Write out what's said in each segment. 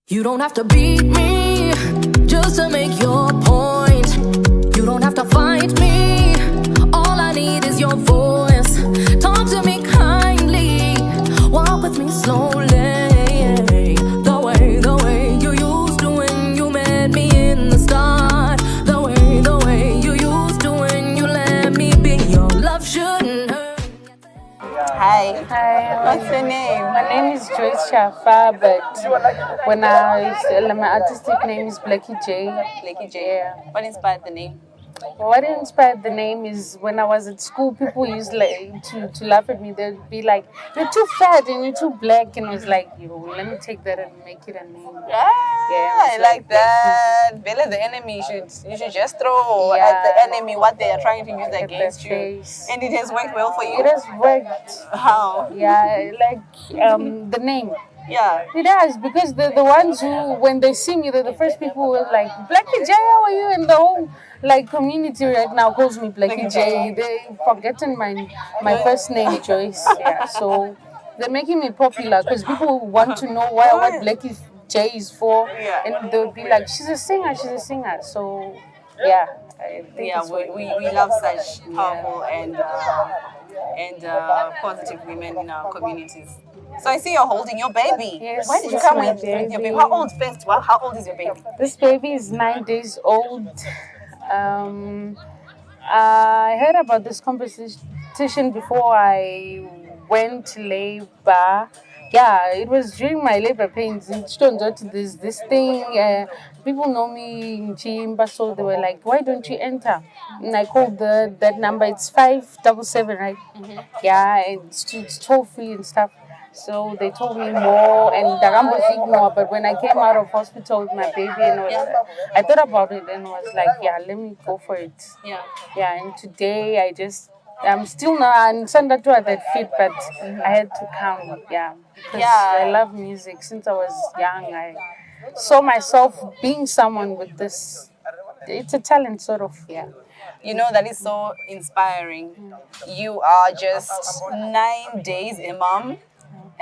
You don't have to beat me just to make your point. You don't have to fight me. All I need is your voice. Talk to me kindly. Walk with me slowly. The way you used to when you met me in the start. The way you used to when you let me be your love shouldn't hurt. Hi. Hi. What's your name? My name is Joyce Shafa, but my artistic name is Blackie J. Blackie J. Yeah. What inspired the name? What inspired the name is when I was at school, people used to laugh at me. They'd be like, "You're too fat and you're too black," and I was like, "Yo, let me take that and make it a name." I like that. Bella, the enemy, you should just throw at the enemy what they are trying to use against you. And it has worked well for you? It has worked. How? Yeah, like the name. Yeah. It does, because they're the ones who, when they see me, they're the first people who are like, "Blackie J, how are you?" And the whole community right now calls me Blackie J. They've forgotten my first name, Joyce. Yeah, so they're making me popular because people want to know what Blackie J is for, and they'll be like, "She's a singer, she's a singer." So yeah, I think we love such powerful and positive women in our communities. So I see you're holding your baby. Yes, why did you come with your baby? How old first? Well, how old is your baby? This baby is 9 days old. I heard about this competition before I went to labor. Yeah, it was during my labor pains. In Stonzot, there's this thing. People know me in Chimba, so they were like, "Why don't you enter?" And I called that number. It's 577, right? Mm-hmm. Yeah, it's toll free and stuff. So they told me more, and Darambo more. But when I came out of hospital with my baby, and I thought about it and was like, "Yeah, let me go for it." Yeah. And today I'm still not. I'm not that fit, but I had to come. Yeah, because I love music since I was young. I saw myself being someone with this. It's a talent, sort of. Yeah. You know, that is so inspiring. You are just 9 days a mom.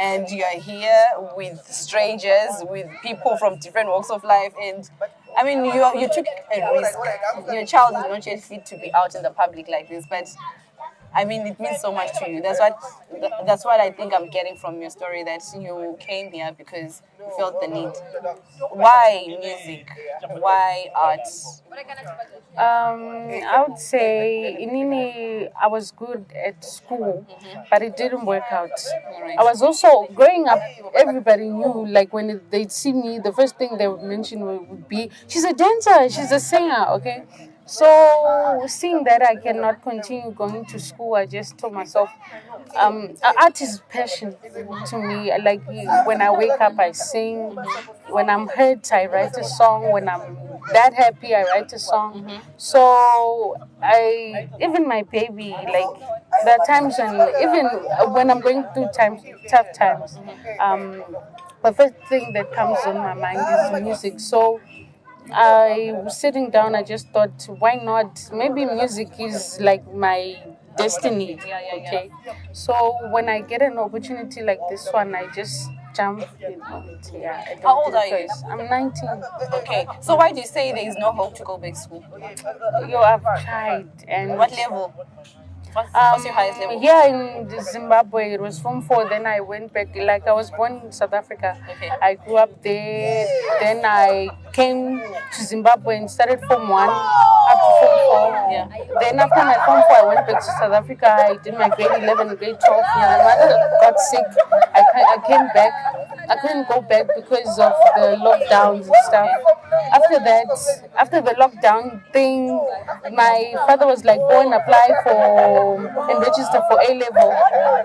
And you are here with strangers, with people from different walks of life, and I mean, you took a risk. Your child is not yet fit to be out in the public like this, but I mean, it means so much to you. That's what I think I'm getting from your story, that you came here because you felt the need. Why music? Why art? I would say inini, I was good at school, but it didn't work out. I was also growing up. Everybody knew, like when they'd see me, the first thing they would mention would be, "She's a dancer, she's a singer." Okay. So seeing that I cannot continue going to school, I just told myself, art is passion to me. Like when I wake up, I sing. When I'm hurt, I write a song. When I'm that happy, I write a song. So even my baby, like there are times when I'm going through tough times, the first thing that comes in my mind is music. So I was sitting down, I just thought, why not? Maybe music is like my destiny. Okay. So when I get an opportunity like this one, I just jump in on it. Yeah. How old are you? I'm 19. Okay. So why do you say there is no hope to go back to school? I've tried. And what level? What's your highest level? Here in Zimbabwe, it was Form 4. Then I went back. Like I was born in South Africa. Okay. I grew up there. Then I came to Zimbabwe and started Form 1 up to Form 4. Yeah. Then after my Form 4, I went back to South Africa. I did my grade 11, grade 12. My mother got sick. I came back. I couldn't go back because of the lockdowns and stuff. After that, after the lockdown thing, my father was like, "Go and apply and register for A-level."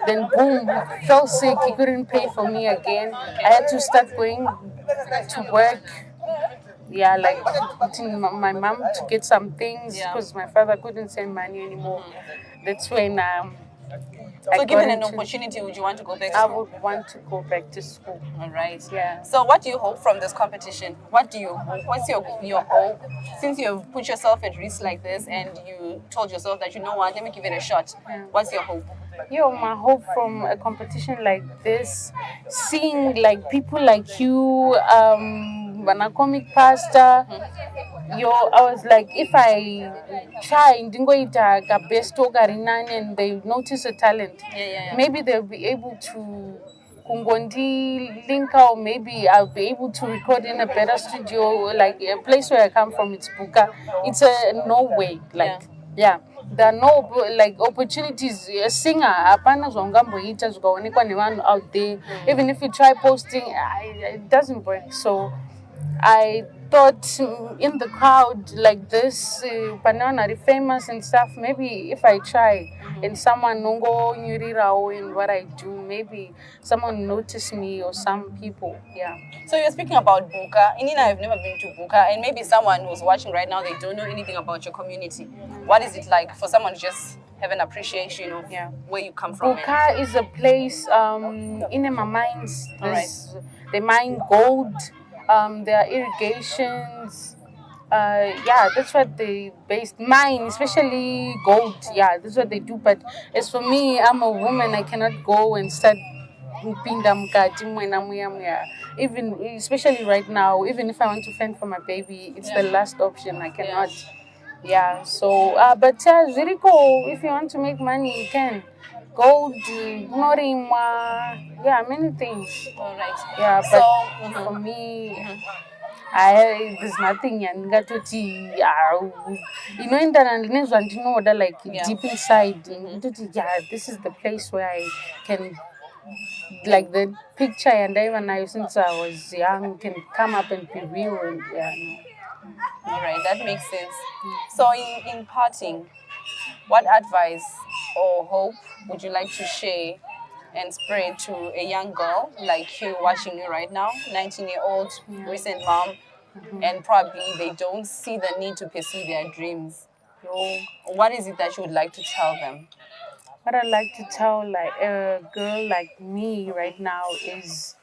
Then boom, he fell sick. He couldn't pay for me again. I had to start going to work. Yeah, like putting my mom to get some things because my father couldn't send money anymore. That's when So given an opportunity, would you want to go back to I school? would want to go back to school. All right. Yeah. So what do you hope from this competition? What do you hope? What's your hope? Since you've put yourself at risk like this and you told yourself that, you know what, let me give it a shot. Yeah. What's your hope? My hope from a competition like this, seeing like people like you, a comic pastor, I was like, if I try ndingoita best and they notice a talent, maybe they'll be able to kungondi link out. Maybe I'll be able to record in a better studio, like a place where I come from. It's Buka. It's a Norway, like yeah. There are no like opportunities. A singer, apana zongamboita zikaonekwa nevanhu out there. Even if you try posting, it doesn't work. So I thought in the crowd like this, Panana are famous and stuff. Maybe if I try and someone nongo nyurirao in what I do, maybe someone notice me or some people. Yeah. So you're speaking about Buka. Inina, I've never been to Buka, and maybe someone who's watching right now, they don't know anything about your community. What is it like for someone to just have an appreciation of where you come from? Buka is a place in my mines. They mine gold. There are irrigations. That's what they based mine, especially gold. Yeah, that's what they do. But as for me, I'm a woman. I cannot go and start even especially right now. Even if I want to fend for my baby, it's the last option. I cannot. Yeah. So, but Ziriko, if you want to make money, you can. Gold, many things. All right. Yeah, but for me, there's nothing. And like deep inside. This is the place where I can, like the picture, and even I, since I was young, can come up and be real. And All right, that makes sense. So, in parting, what advice or hope would you like to share and spread to a young girl like you watching you right now, 19-year-old, recent mom, and probably they don't see the need to pursue their dreams? What is it that you would like to tell them? What I'd like to tell like a girl like me right now is,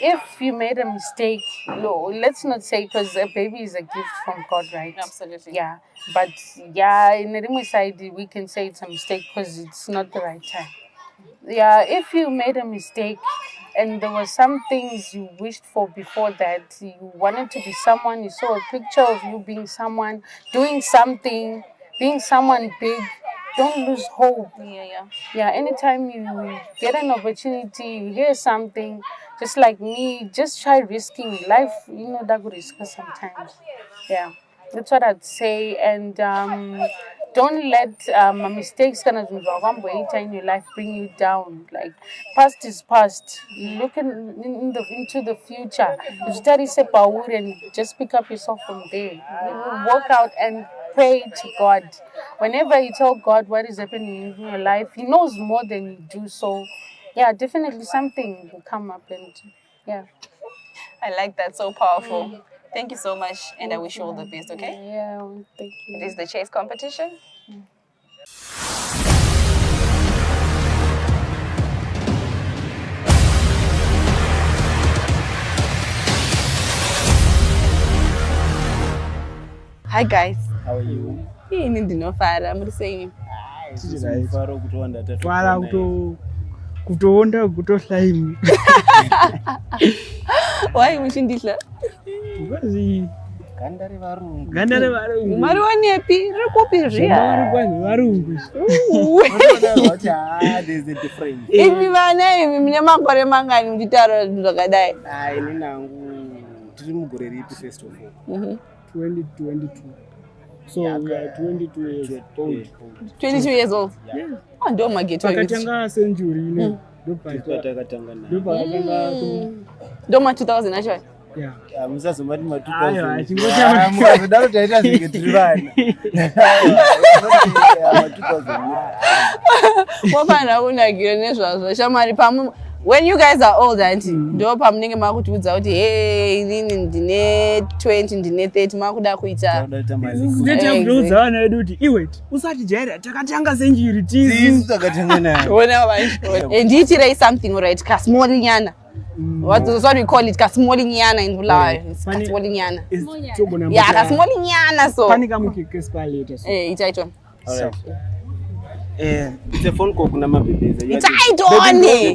if you made a mistake, let's not say, because a baby is a gift from God, right? Absolutely. Yeah. But in the Rimo side, we can say it's a mistake because it's not the right time. Yeah, if you made a mistake and there were some things you wished for before that, you wanted to be someone, you saw a picture of you being someone, doing something, being someone big, don't lose hope. Yeah, anytime you get an opportunity, you hear something, just like me, just try risking life. That could risk sometimes. Yeah, that's what I'd say. And don't let mistakes in your life bring you down. Like, past is past. Look into the future. You study power and just pick up yourself from there. Work out and pray to God. Whenever you tell God what is happening in your life, He knows more than you do. So, definitely something will come up. And I like that. So powerful. Thank you so much, and I wish you all the best. Okay? Yeah, thank you. It is the chase competition. Hi guys. How are you? Ini ndinofara muri sei? Fara kutoonda tatu. Fara kutoonda kutohlaimu. Why muchindihla? Because Gandare varungu. Mari wanepi? Riri kupi zviya? Varungu. There's a difference. Imi vana imi mune makore mangani muchitaura zvakadai? Ini nangu tiri mugore ripi first of all? 2022. So we are 22 years old. 22 years old? Yeah. Ndo mageto yuti. Pakatanga century Pakatanga na. Ndo ma 2000 acho. Yeah. Musazomati ma Ayo, 2000. achingota Mukazodaro taita zvinge tiri vana. 2000. Wafanira kunakira nezvazvo. Shamari When you guys are old, auntie, ndo pamunenge makutiudza kuti hey, inini ndine 20, ndine 30, makuda kuita. Ndetakuudza vana vedu kuti iwe usati jaira takatanga senjiri tizi takatanga nayo. Wona vanhu. Ndiitirei something right, kasmall nyana. What we call it, kasmall nyana in Bulawayo. Kasmall nyana. Yeah, kasmall nyana so. Panika mukike spaleta. Itaitwa. Alright. The phone call kuna mabebeza. Itaitoni.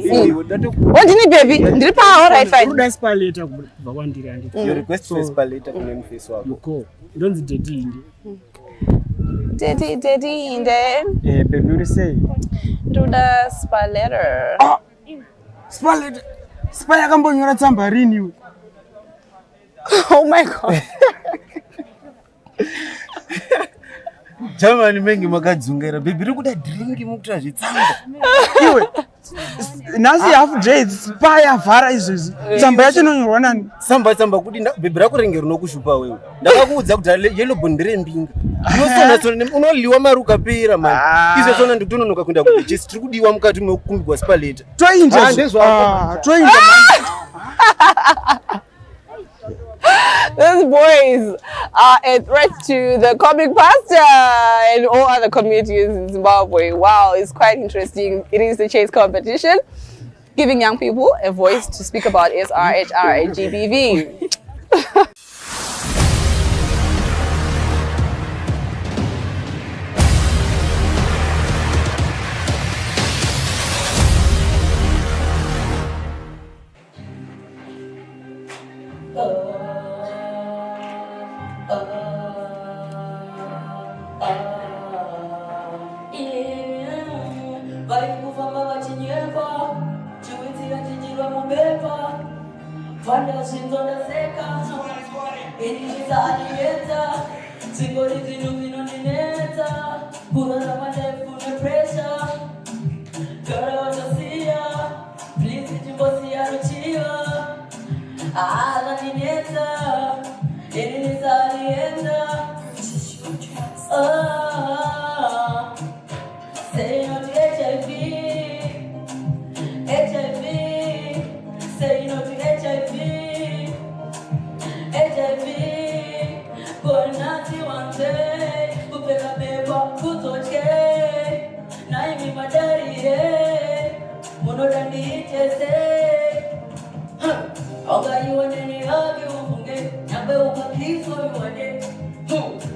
Ndini baby, ndiri pa alright fine. Uda spaleta kubva kwandiri anditi. Your request for spaleta kuna mface wako. Uko. Ndonzi deti indi. Deti inde. Baby what say? Ndoda spaleta. Spaleta. Spy akambonyora tsamba rini. Oh my god. Jamani mengi makadzungera baby rikuda drink mukuta zvitsamba. Iwe nasi half days spy avhara izvozvi. Tsamba yacho inonyorwa nani? Tsamba kuti baby rakurenge rinokushupa wewe. Ndakakuudza kuti yellow bond rembinga. Unosona unoliwa maruka pera man. Izvo zvona nditononoka kuenda kuti just tiri kudiwa mukati mekumbirwa spaleta. Toinja. Toinja. Those boys are a threat to the comic pastor and all other communities in Zimbabwe. Wow, it's quite interesting. It is the chase competition, giving young people a voice to speak about SRHR and GBV.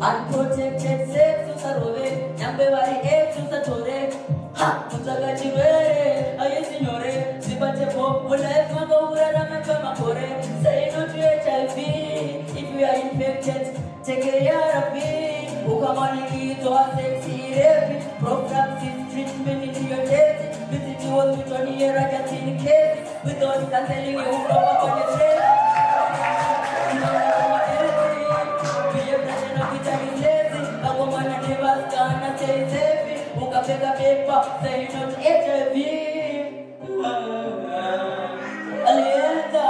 Unprotected sex usarove, nyambe vari ex usatore. Kutaka chirwere, aye signore, zipate po, life makaura makore. Say no to HIV, if you are infected, take a ARV. Ukamani to a sexy rape, prophylaxis treatment into your death. Visit you hospital near a Catholic case, without cancelling you from a say not HIV. Alienda.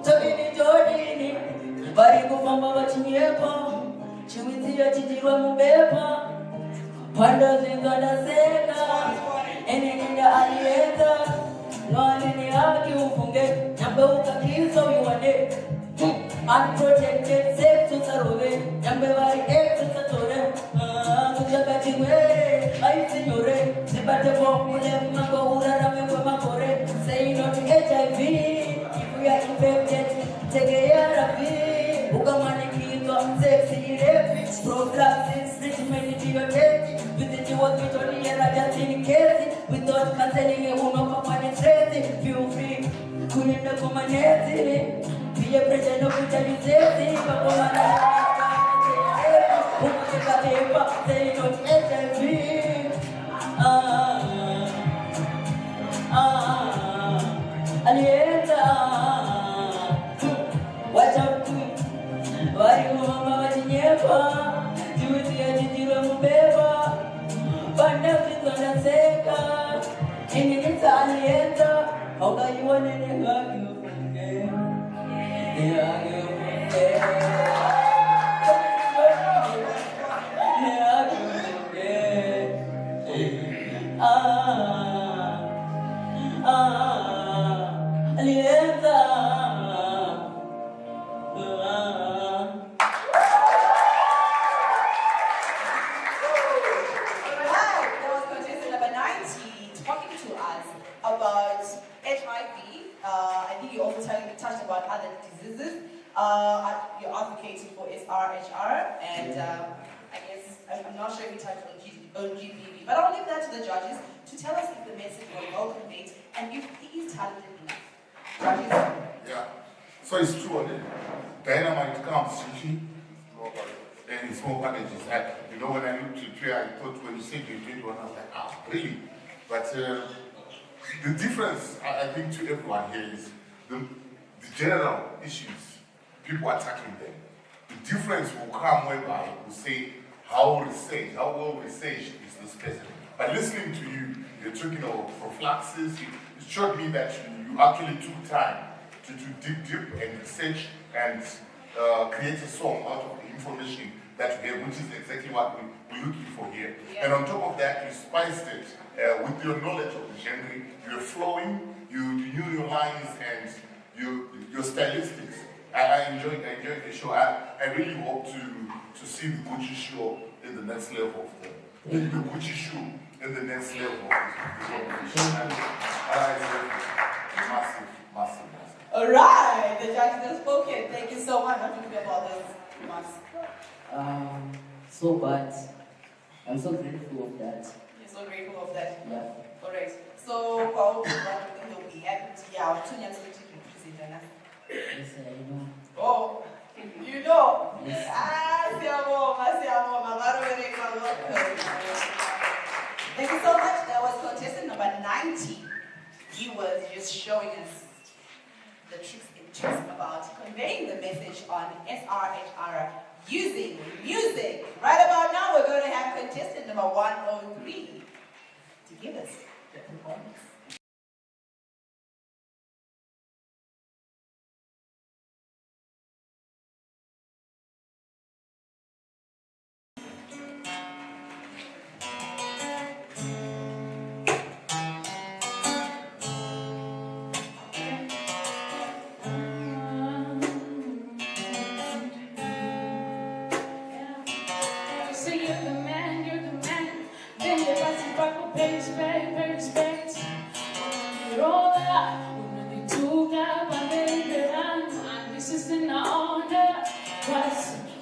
Todini todini. Bari kufamba wachinyepa. Chiwizia chijiwa mubepa. Panda zingana seka. Enenda alienda. Nwanini haki ufunge. Nyambe ukakiso wiwane. Unprotected sex usarove. Nyambe vari ex usatore. Kutaka chingwere. Ai signore. Zipate formule. Mango urarame kwa makore. Say no to HIV. If we are infected, take a ARV. Ukamani kito. Sexy rape. Prophylaxis. Treatment into your death. Visit you hospital near a just in case. Without cancelling a woman for money stress. Feel free. Kunenda kumanezi. Be a president of the but woman. Say no to HIV. Alienda. Watch out. Wari mama wajinyepa. Jiwezi ya jijiro mbeba. Panda vizona seka. Inginita alienda. Oga yuwane nengayu. That was contestant number 90 talking to us about HIV. I think you also touched about other diseases. You're advocating for SRHR, and I guess I'm not sure if you touched on GBV, but I'll leave that to the judges to tell us if the message was well conveyed and if he is talented enough. Judges? Yeah. So it's true, isn't it? Dynamite comes cheaply and in small packages. You know, when I looked at Trey, I thought when you said you did one, I was like, really? But the difference, I think, to everyone here is the general issues, people are tackling them. The difference will come whereby we say how well researched is this person. By listening to you, you're talking about prophylaxis. It showed me that you actually took time to dig deep and research and create a song out of the information that we have, which is exactly what we're looking for here. Yeah. And on top of that, you spiced it with your knowledge of the genre. You're flowing, you knew your lines and your stylistics. I enjoyed the show. I really hope to see the Gucci show in the next level of the Gucci shoe in the next level of the competition. Massive. All right, the judges have spoken. Thank you so much. How do you feel about this, Mas? So bad. I'm so grateful of that. You're so grateful of that? Yeah. All right. So, what do you think they'll be happy to hear? Two years to present. Yes, I know. Oh, you know? Yes. Thank you so much. That was contestant number 90. He was just showing us the tricks and tricks about conveying the message on SRHR using music. Right about now, we're going to have contestant number 103 to give us the performance.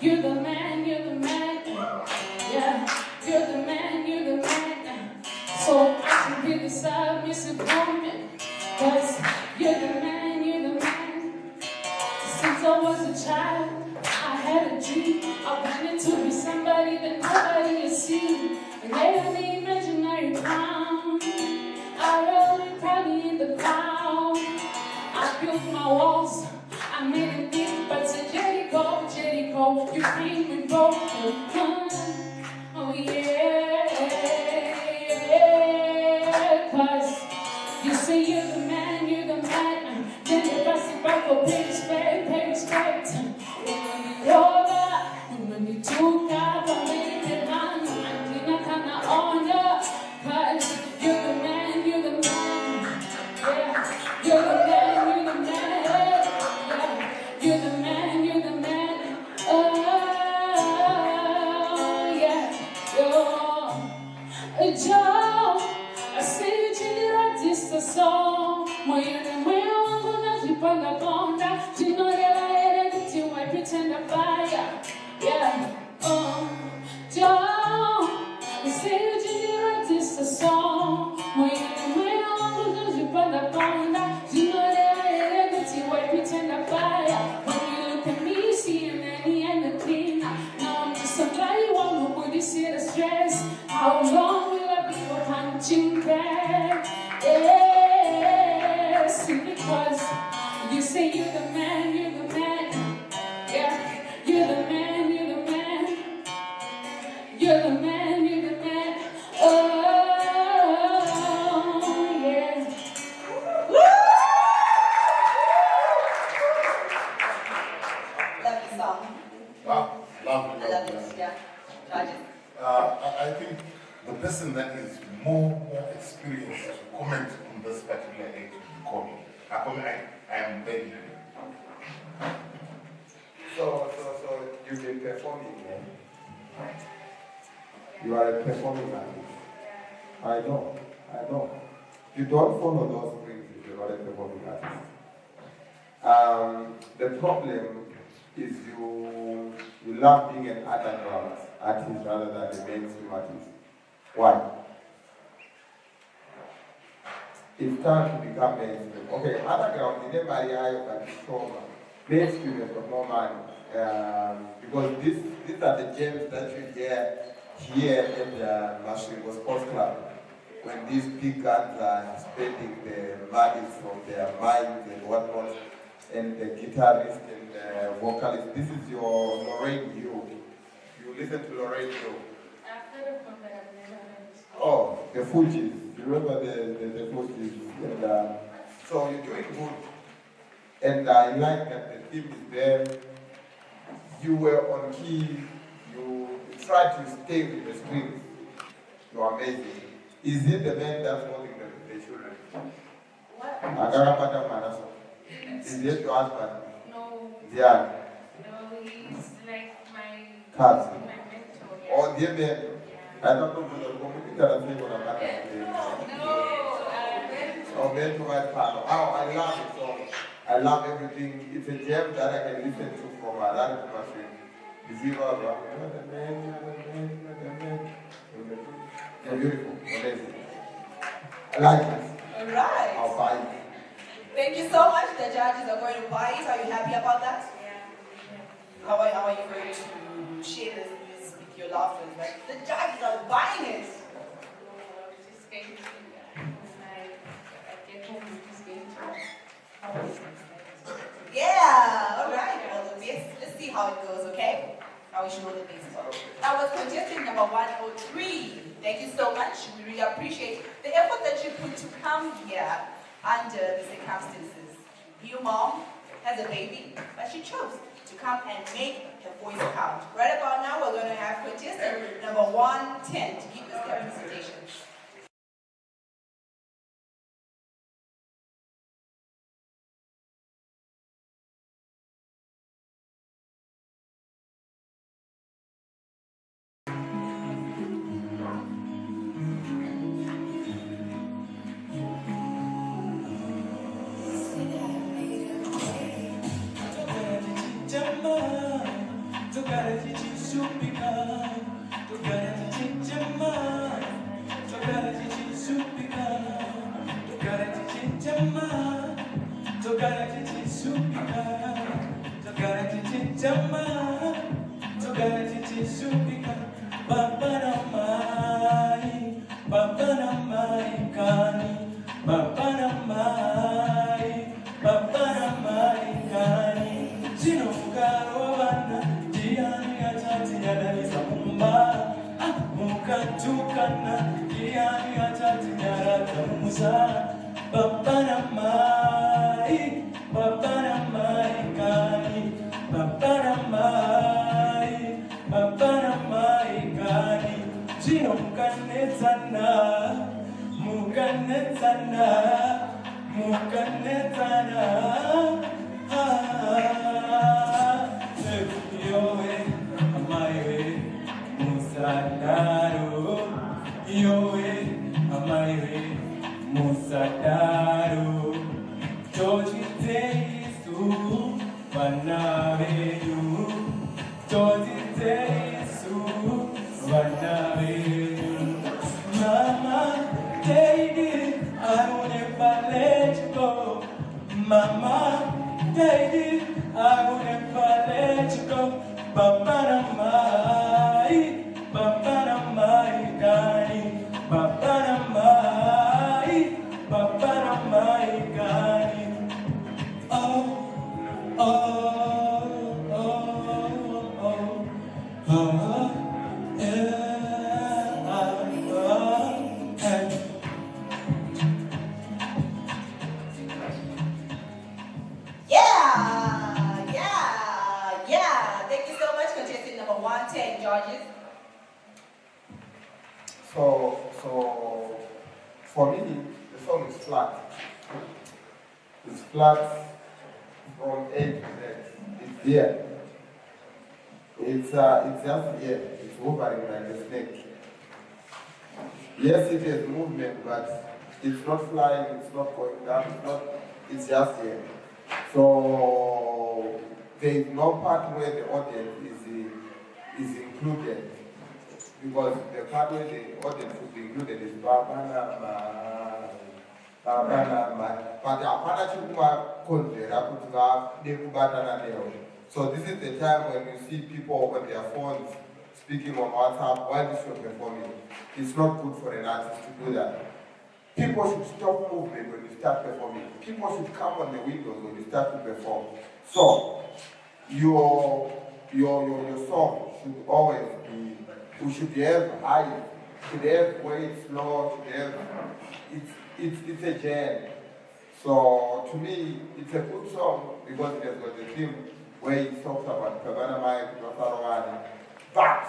You're the man, yeah, you're the man, so I can be the submissive woman, cause you're the man, since I was a child, I had a dream, I wanted to be somebody that nobody has seen, and later the imaginary clown, I really probably in the cloud, I built my walls, I made it big, but to Jericho, you came and broke the gun. Oh yeah, cause you say you're the man, then you pass it back for pay respect. When you took up, I made it run, I clean kind of honor, cause you're the man, yeah, you're the man, yeah, you're the man, oh yeah, Joe, I see you chilling at this song. Moyo wangu najipanga konda, jinolela heredity why pretend a fire, yeah, Joe, I see you chilling at this song. Moyo wangu najipanga konda, jinolela heredity why pretend a fire. When you look at me, seeing any and the clean, now I'm just a guy who won't put this in the stress. How long will I be a punching bag? Yes, because you say you're the man, call me. I am ready. So you've been performing, eh? You are a performing artist. I know. You don't follow those things if you're not a performing artist. The problem is you love being an underground artist rather than a mainstream artist. Why? It's time to become mainstream. Okay, underground, in everybody eye trauma. Mainstream has got more money. Because these are the gems that you hear here at the Masvingo Sports Club. When these big guns are spending the money from their minds and whatnot, and the guitarist and the vocalist, this is your Lorraine Hill. You listen to Lorraine Hill. I've heard of them, but I've never heard it. Oh, the Fugees. You remember the Fugees? And so you're doing good. And I like that the theme is there. You were on key. You tried to stay with the strings. You are amazing. Is it the man that's holding the children? What? Is it your husband? No. Yeah. No, he's like my Cousin. my mentor. Oh, dear man. I don't know whether you can say what I'm Oh, man to my partner. Oh, I love it so. I love everything. It's a gem that I can listen to from my life to my friend. Is it all right? You're beautiful. Amazing. I like it. All right. I'll buy it. Thank you so much. The judges are going to buy it. Are you happy about that? Yeah. How are you going to share this news with your loved ones? Like, the judges are buying it. I'm just going to, when I get home, I'm just going to. Yeah, all right. Well, let's see how it goes, okay? I wish you all the best. That was contestant number 103. Thank you so much. We really appreciate the effort that you put to come here under the circumstances. Your mom has a baby, but she chose to come and make her voice count. Right about now, we're going to have contestant number 110 to give us their presentation. So for me, the song is flat. floods from A to Z. It's here. It's just here. It's hovering like a snake. Yes, it is movement, but it's not flying, it's not going down, it's just here. So there is no part where the audience is included. Because the part where the audience should be included is so this is the time when you see people on their phones speaking on WhatsApp while you're performing. It's not good for an artist to do that. People should stop movement when you start performing. People should come on the windows when you start to perform. So your song should always be, we should have high, should have weight slow, should have, it's a jam. So to me, it's a good song because it has got the theme where it talks about Kavana Mike, but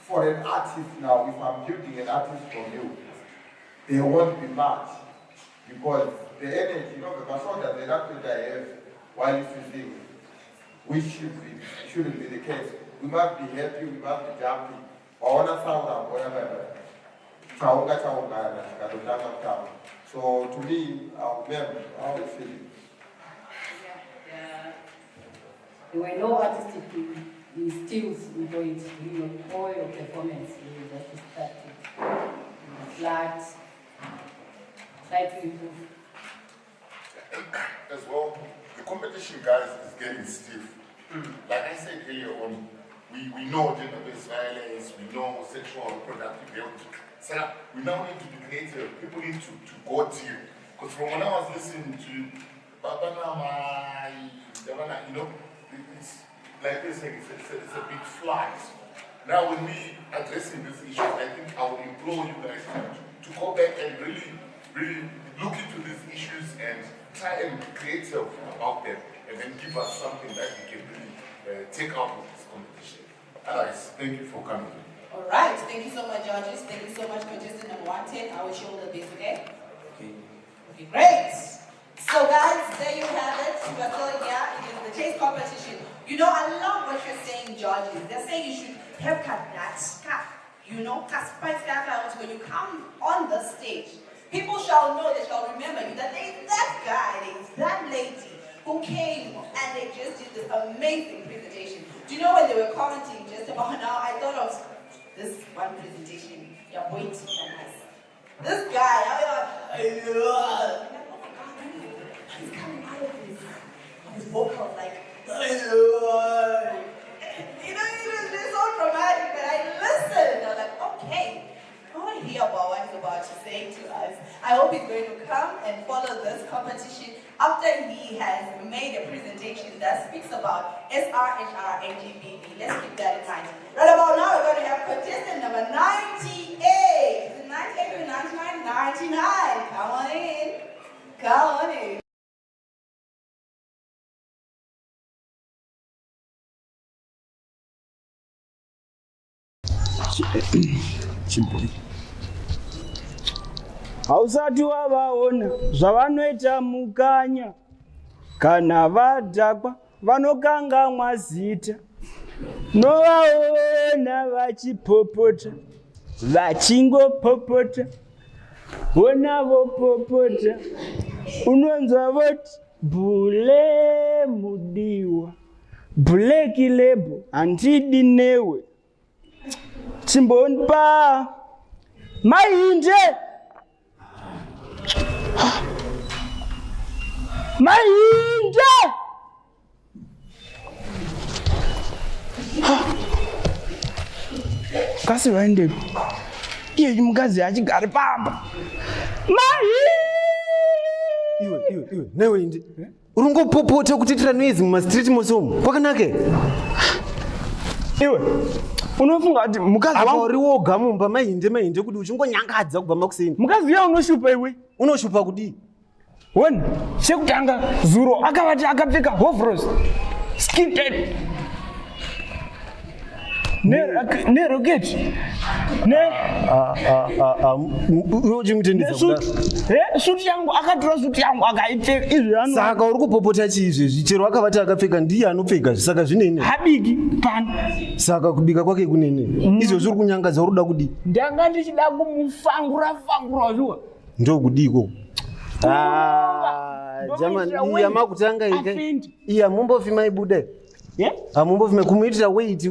for an artist now, if I'm building an artist from you, there won't be much because the energy, the persona that I have while you sing, which shouldn't be the case. We must be happy, we must be jumpy. So to me, I'll remember how I feel. There were no artistic stills into it. All your performance, you just started. Flat. Try to improve. As well, the competition, guys, is getting stiff. Like I said earlier on, we know gender-based violence, we know sexual and reproductive health. So we now need to be creative. People need to go deep. Because from when I was listening to it's like this, it's a bit flat. Now when we addressing these issues, I think I would implore you guys to go back and really look into these issues and try and be creative about them and then give us something that we can really take out of this competition. Guys, thank you for coming. All right, thank you so much, judges. Thank you so much, contestant number 110. I wish you all the best, okay? Okay, great. So guys, there you have it. We're still here. It is the chase competition. You know, I love what you're saying, judges. They're saying you should have cut that scarf. You know, when you come on the stage, people shall know, they shall remember you, that there is that guy, there is that lady who came and they just did this amazing presentation. Do you know when they were commenting just about now, I thought of this one presentation, you're waiting for us. This guy, he's coming out of his vocals like, it's so dramatic, but I listened. I was like, okay, I want to hear about what he's about to say to us. I hope he's going to come and follow this competition after he has made a presentation that speaks about SRHR LGBT. Let's keep that in mind. Right about now, we're going to have contestant number 98. Is it 98 or 99? 99. Come on in. Come on in. hausati wavaona zvavanoita mukanya kana vadhakwa vanokangamwa zita novaona vachipopota vachingopopota vonavopopota unonzwa voti bhule mudiwa black label handidi newe chimbonipa mainde mainde kasi vainde iye mukadzi achigare pamba iwe newe indi urungopopota kutiitira noizi mumastriti mosomo kwakanake iwe unofunga kuti mukadzi apa uri woga mumba mainde kuti uchingonyangadza kubva makuseni mukadzi uya unoshupa iwe unoshupa kudii wona chekutanga zuro akavati akapfeka hovros skited neroketi Suti yangu akatora suti yangu akaipfeka izvi ano. Saka uri kupopota chii izvezvi? Chero akavati akapfeka ndiye anopfeka saka zvinene. Habiki pano. Saka kubika kwake kunene. Izvezvi uri kunyangadza uri kuda kudi? Ndanga ndichida kumufangura zviwa. Ndokudiko. Jamani, iya makutanga ike. Iya mumbofi maibude. Mumbofi kumuitira weight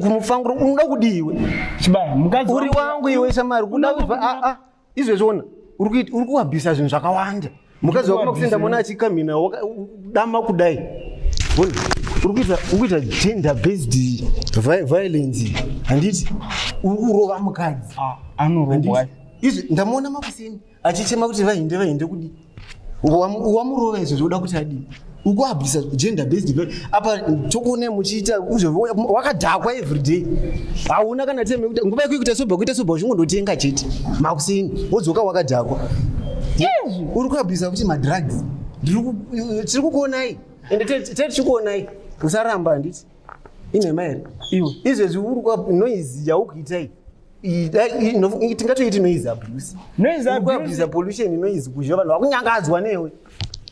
kumufangura unoda kudiwe. Chibaya mukadzi uri wangu iwe shamari kuda kubva izvezvona uri kuabhisa zvinhu zvakawanda. Mukadzi wako makusenda mona achikamhina dama kudai. Uri kuita gender based violence. Handiti uri kurova mukadzi. Anorova. Izvi ndamuona makuseni achichema kuti vainde kudi. Wamurova izvezvi uda kuti adii? Ukuabhisa gender based apa tokone muchiita wakadhakwa every day. Hauna kana time kuti nguva yekuita soba uchingondotenga chete makuseni wodzoka wakadhakwa. Uri kuabhisa kuti madrugs. Tiri kukuonai ende tichikuonai usaramba handiti inhema here iwe izvezvi uri kunoizi yaukuitai tingatoiti noise abuse. Kuabhisa pollution noise kuzha vanhu vakunyangadzwa newe.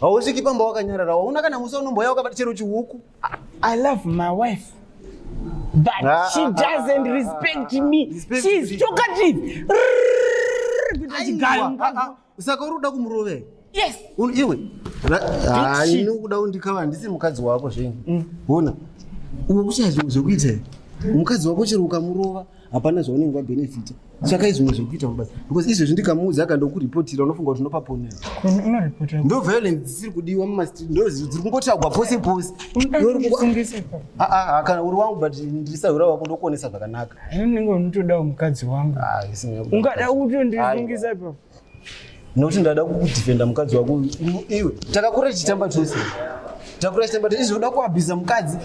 Hausviki pamba wakanyarara. Hauna kana musa unomboya wakabata chero chihuku. I love my wife, but she doesn't respect me. She's talkative. Saka uri kuda kumurova? Yes. Iwe inokuda kundikava handisi mukadzi wako zvenyu. Ona ukukuchaya zvinhu zvokuita mukadzi wako chero ukamurova hapana zvaunenge wabenefita. Saka izvimwe zvokuita mabasa because izvezvi ndikamuudza akandokuripotira unofunga kuti unopaponera. Ndo violence dzisiri kudiwa mumastreet ndo dziri kungotagwa pose pose. Kana uri wangu but ndirisaura wako ndokuonesa zvakanaka. Inenge unotodawo mukadzi wangu. Ungada kuti ndizungisa ipapo. Nokuti ndada kukudefenda mukadzi wako. Iwe takakura tichitamba chose. Takura tichitamba izvo uda kuabhisa mukadzi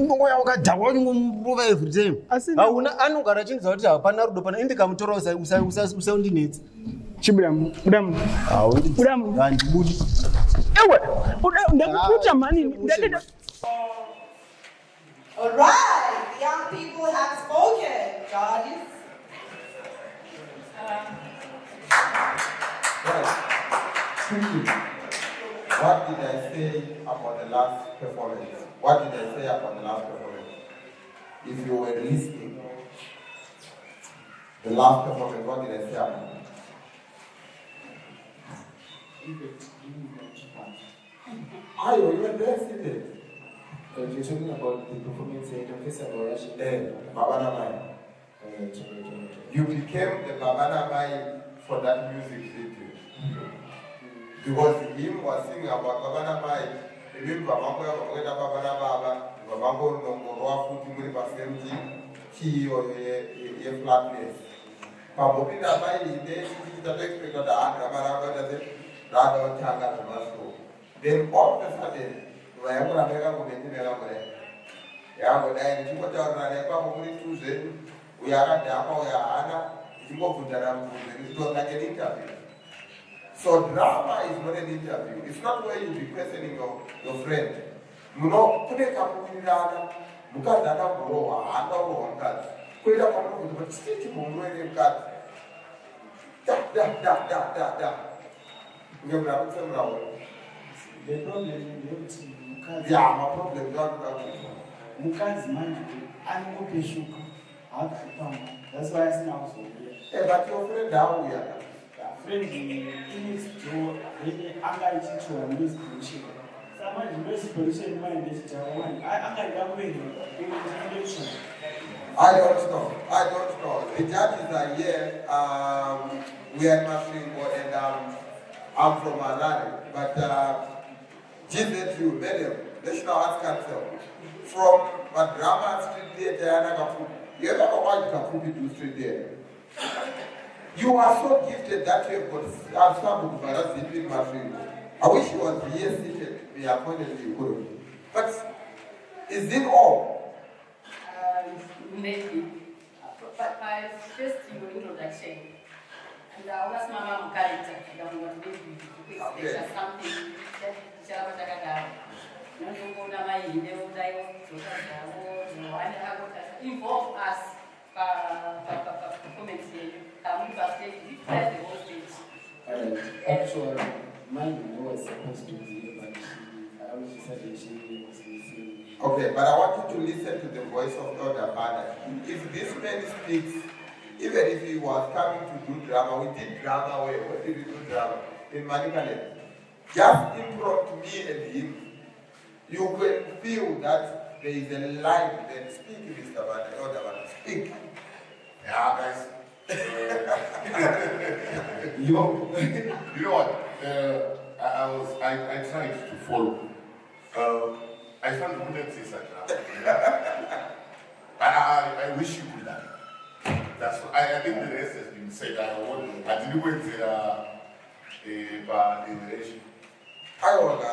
ngoya wakadhakwa uchingomurova every time. Hauna anogara chinhu kuti hapana rudo pana indikamutora usaundinetsa. Chibudamu. Handibudi. Ewe ndakukuta mani. All right, the young people have spoken, guys. What did I say about the last performance? What did I say about the last performance? If you were listening, the last performance, what did I say about it? You were there, isn't You're talking about the performance in the festival, Babana Mai. You became the Babana Mai for that music video. Because him was singing about Babana Mai, even Babango Babana Baba, Babango Nomoroa Futimuri Pasemti, Ki or a flatness. Pabopina Mai, they expected the Akrabara does it, rather Changa to Moscow. Then all of a sudden, I am going to make a comment in Elamore. Yago dai ni chiko cha rana kwa muri tuze uyara dama uyana chiko kutara mbuzi it was like an interview. So drama is not an interview. It's not where you be questioning your friend. You know, today kamuirana mukadana borowa anda uronga kwenda kwa mtu but still kumwele mkati da ngemra kusemra the problem is yeah, my problem is not Mukazi manje aningopeshuka akupama. That's why I say now so. But your friend how we are. Friend needs to really angayithi to lose pollution. Samanje lose pollution mind is one. Angayikamweni election. I don't know. The judges are here. We are Masvingo and I'm from Malari. But GZU, National Arts Council, from Madrama Street there, you ever know why you can do street there? You are so gifted that you have got some of us in Masvingo. I wish you was here seated, we appointed you could. But is it all? Maybe. But my first your introduction. And I was my character. I don't want to be because there's something that involve us performance here. We backstage. We play the whole stage. Actually, mine was supposed to be here, but I was decided she was missing. Okay, but I want you to listen to the voice of Elder Bada. If this man speaks, even if he was coming to do drama, we did drama where did we do drama? In Manikaland. Just improv me and him. You can feel that there is a life there. Speak, Mr. Bada, Elder Bada, speak. Yeah, guys. You know what? I tried to follow. I found good at this. I wish you could learn. That's what I think the rest has been said. I didn't went to the relation. I want to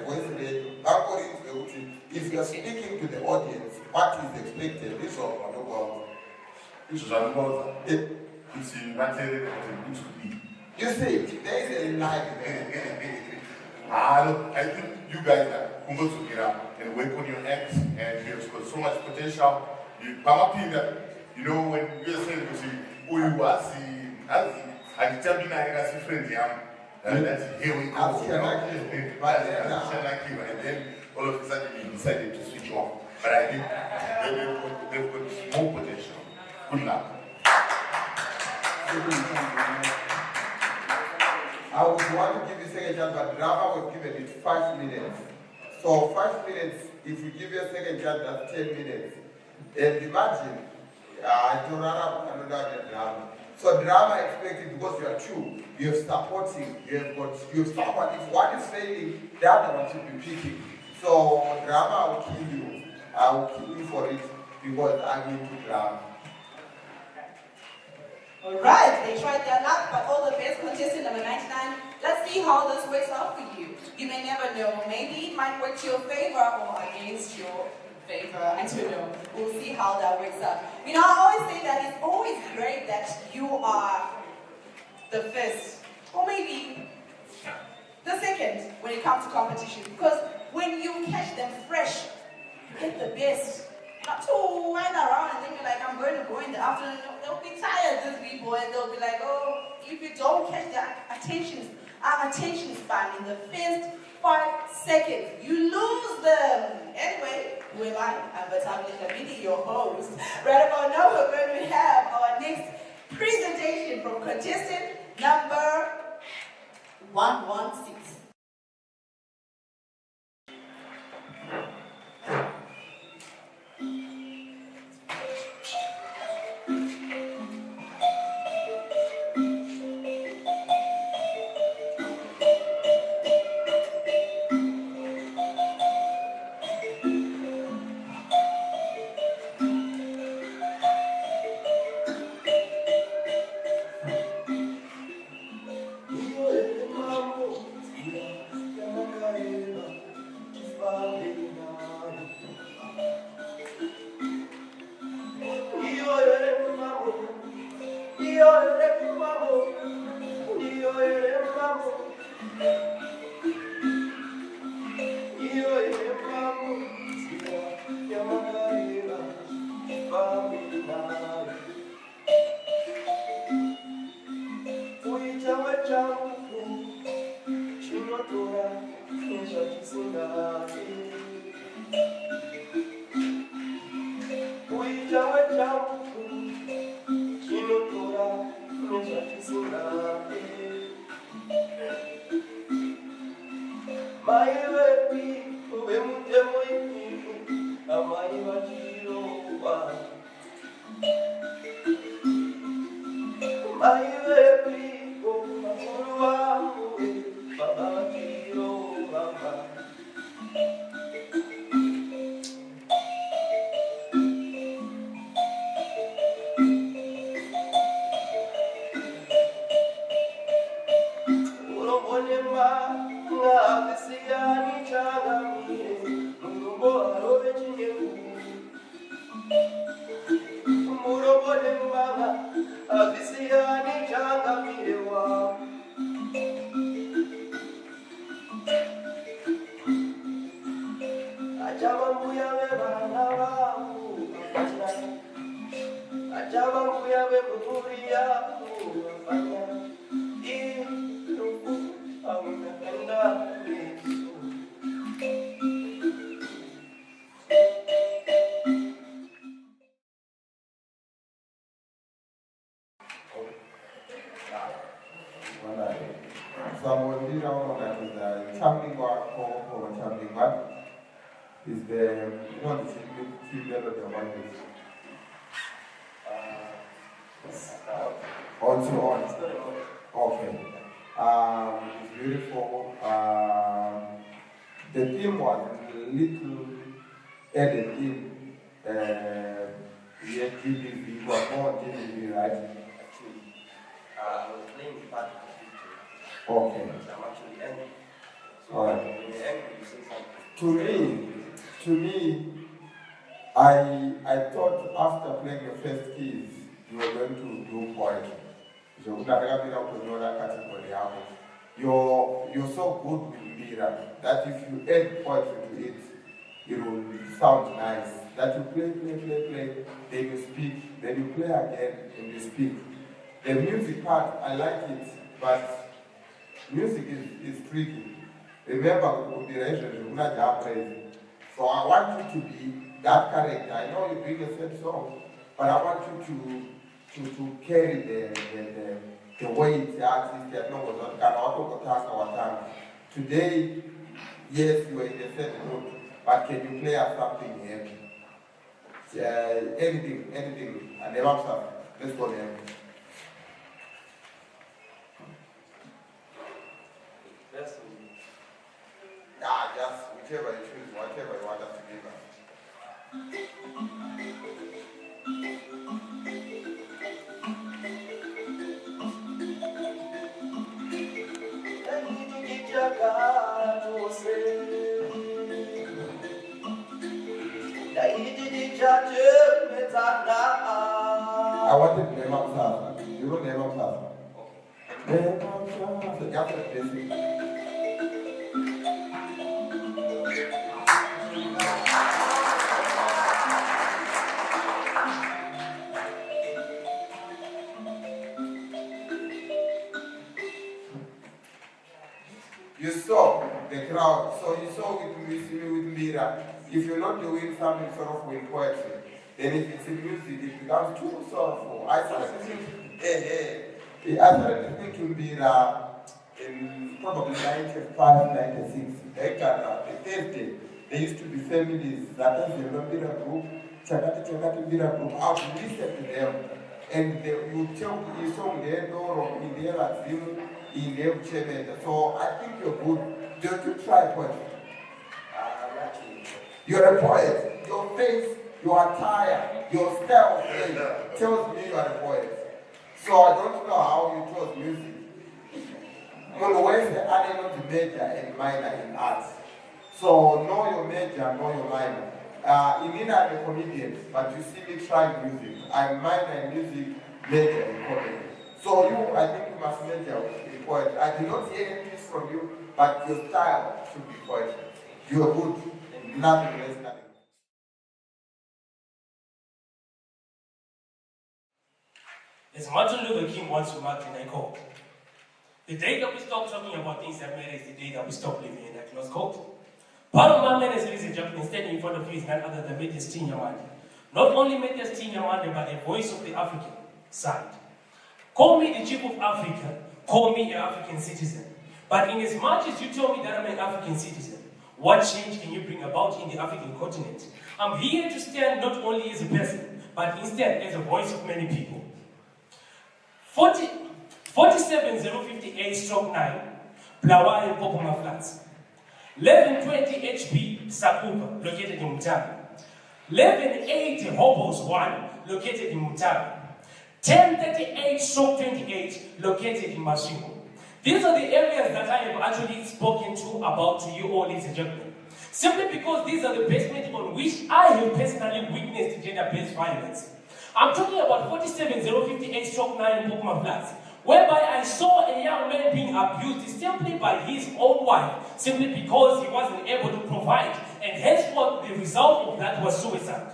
voice if you are speaking to the audience, what is expected? This is This is about it's in material that it could be. You see, there is a life there. I think you guys are going to get up and work on your acts, and you have got so much potential. I'm hoping that, you know, when you're saying, you see, who you are, I determine I have a friend, that's here we go. And then all of a sudden you decided to switch off. But I think they've got more potential. Good luck. I would want to give you a second chance, but drama was given it 5 minutes. So 5 minutes, if you give you a second chance, that's 10 minutes. And imagine, to run up another drama. So drama expected because you are two, you have supporting, you have someone. If one is failing, the other one should be picking. So drama will kill you. I will kill you for it because I'm into drama. Alright, they tried their luck, but all the best contestant number 99. Let's see how this works out for you. You may never know. Maybe it might work to your favor or against your favor. I don't know. We'll see how that works out. You know, I always say that it's always great that you are the first, or maybe the second when it comes to competition. Because when you catch them fresh, you get the best. Not to wind around and then you're like, I'm going to go in the afternoon. They'll be tired, these people, and they'll be like, oh, if you don't catch their attention span in the first 5 seconds, you lose them. Anyway, who am I? I'm Batabli Kamini, your host. Right about now, we're going to have our next presentation from contestant number 116. Someone that is the champion or champion one is the team level of the one also on. Okay. It's beautiful. The team was a little added in. We had GBV, was more GBV, right? Actually, I was playing part of the picture. Okay. I'm actually angry. So all right. when you're angry, you say something. To me, I thought after playing your first keys, you were going to do poetry. You're so good with Mira that if you add poetry to it, it will sound nice. That you play, then you speak, then you play again, and you speak. The music part, I like it, but music is tricky. Remember, so I want you to be that character. I know you bring a sad song, but I want you to carry the weight, the artist, that no was today, yes, you are in a sad mood, but can you play us something here? Anything, and the answer. Let's go there. Just whichever you choose, whatever you want us to give us. I wanted to name up Sasa. You know name up Sasa? Name up Sasa. The Catholic basic. You saw the crowd, so you saw with Mira. If you're not doing something sort of with poetry, then if it's in music, it becomes too sorrowful. I started thinking Mira in probably 95, 96. The 30, there used to be families that has the Mira group, Chakati Mira group. I would listen to them, and you tell you song there, or in there at Zim. So I think you're good. Don't you try poetry? You're a poet. Your face, your attire, your style of playing tells me you are a poet. So I don't know how you chose music. Where's the element major and minor in arts? So know your major, know your minor. I'm a comedian, but you see me try music. I'm minor in music, major in comedy. So I think you must major in poetry. I did not hear any piece from you, but your style should be poetry. You are good, nothing less, nothing. As Martin Luther King once remarked, and I quote, "The day that we stop talking about things that matter is the day that we stop living in that close quote." Part of my menace, ladies and gentlemen, standing in front of you is none other than Matthias Tinyamande. Not only Matthias Tinyamande, but a voice of the African side. Call me the chief of Africa, call me an African citizen. But in as much as you tell me that I'm an African citizen, what change can you bring about in the African continent? I'm here to stand not only as a person, but instead as a voice of many people. 47058-9, Blawayo Popoma Flats. 1120 HP Sakuba, located in Mutabi. 1180 Hobos 1, located in Mutabi. 1038-28, located in Masvingo. These are the areas that I have actually spoken about to you all, ladies and gentlemen. Simply because these are the basements on which I have personally witnessed gender-based violence. I'm talking about 47058-9 Popoma Flats, whereby I saw a young man being abused simply by his own wife, simply because he wasn't able to provide, and henceforth the result of that was suicide.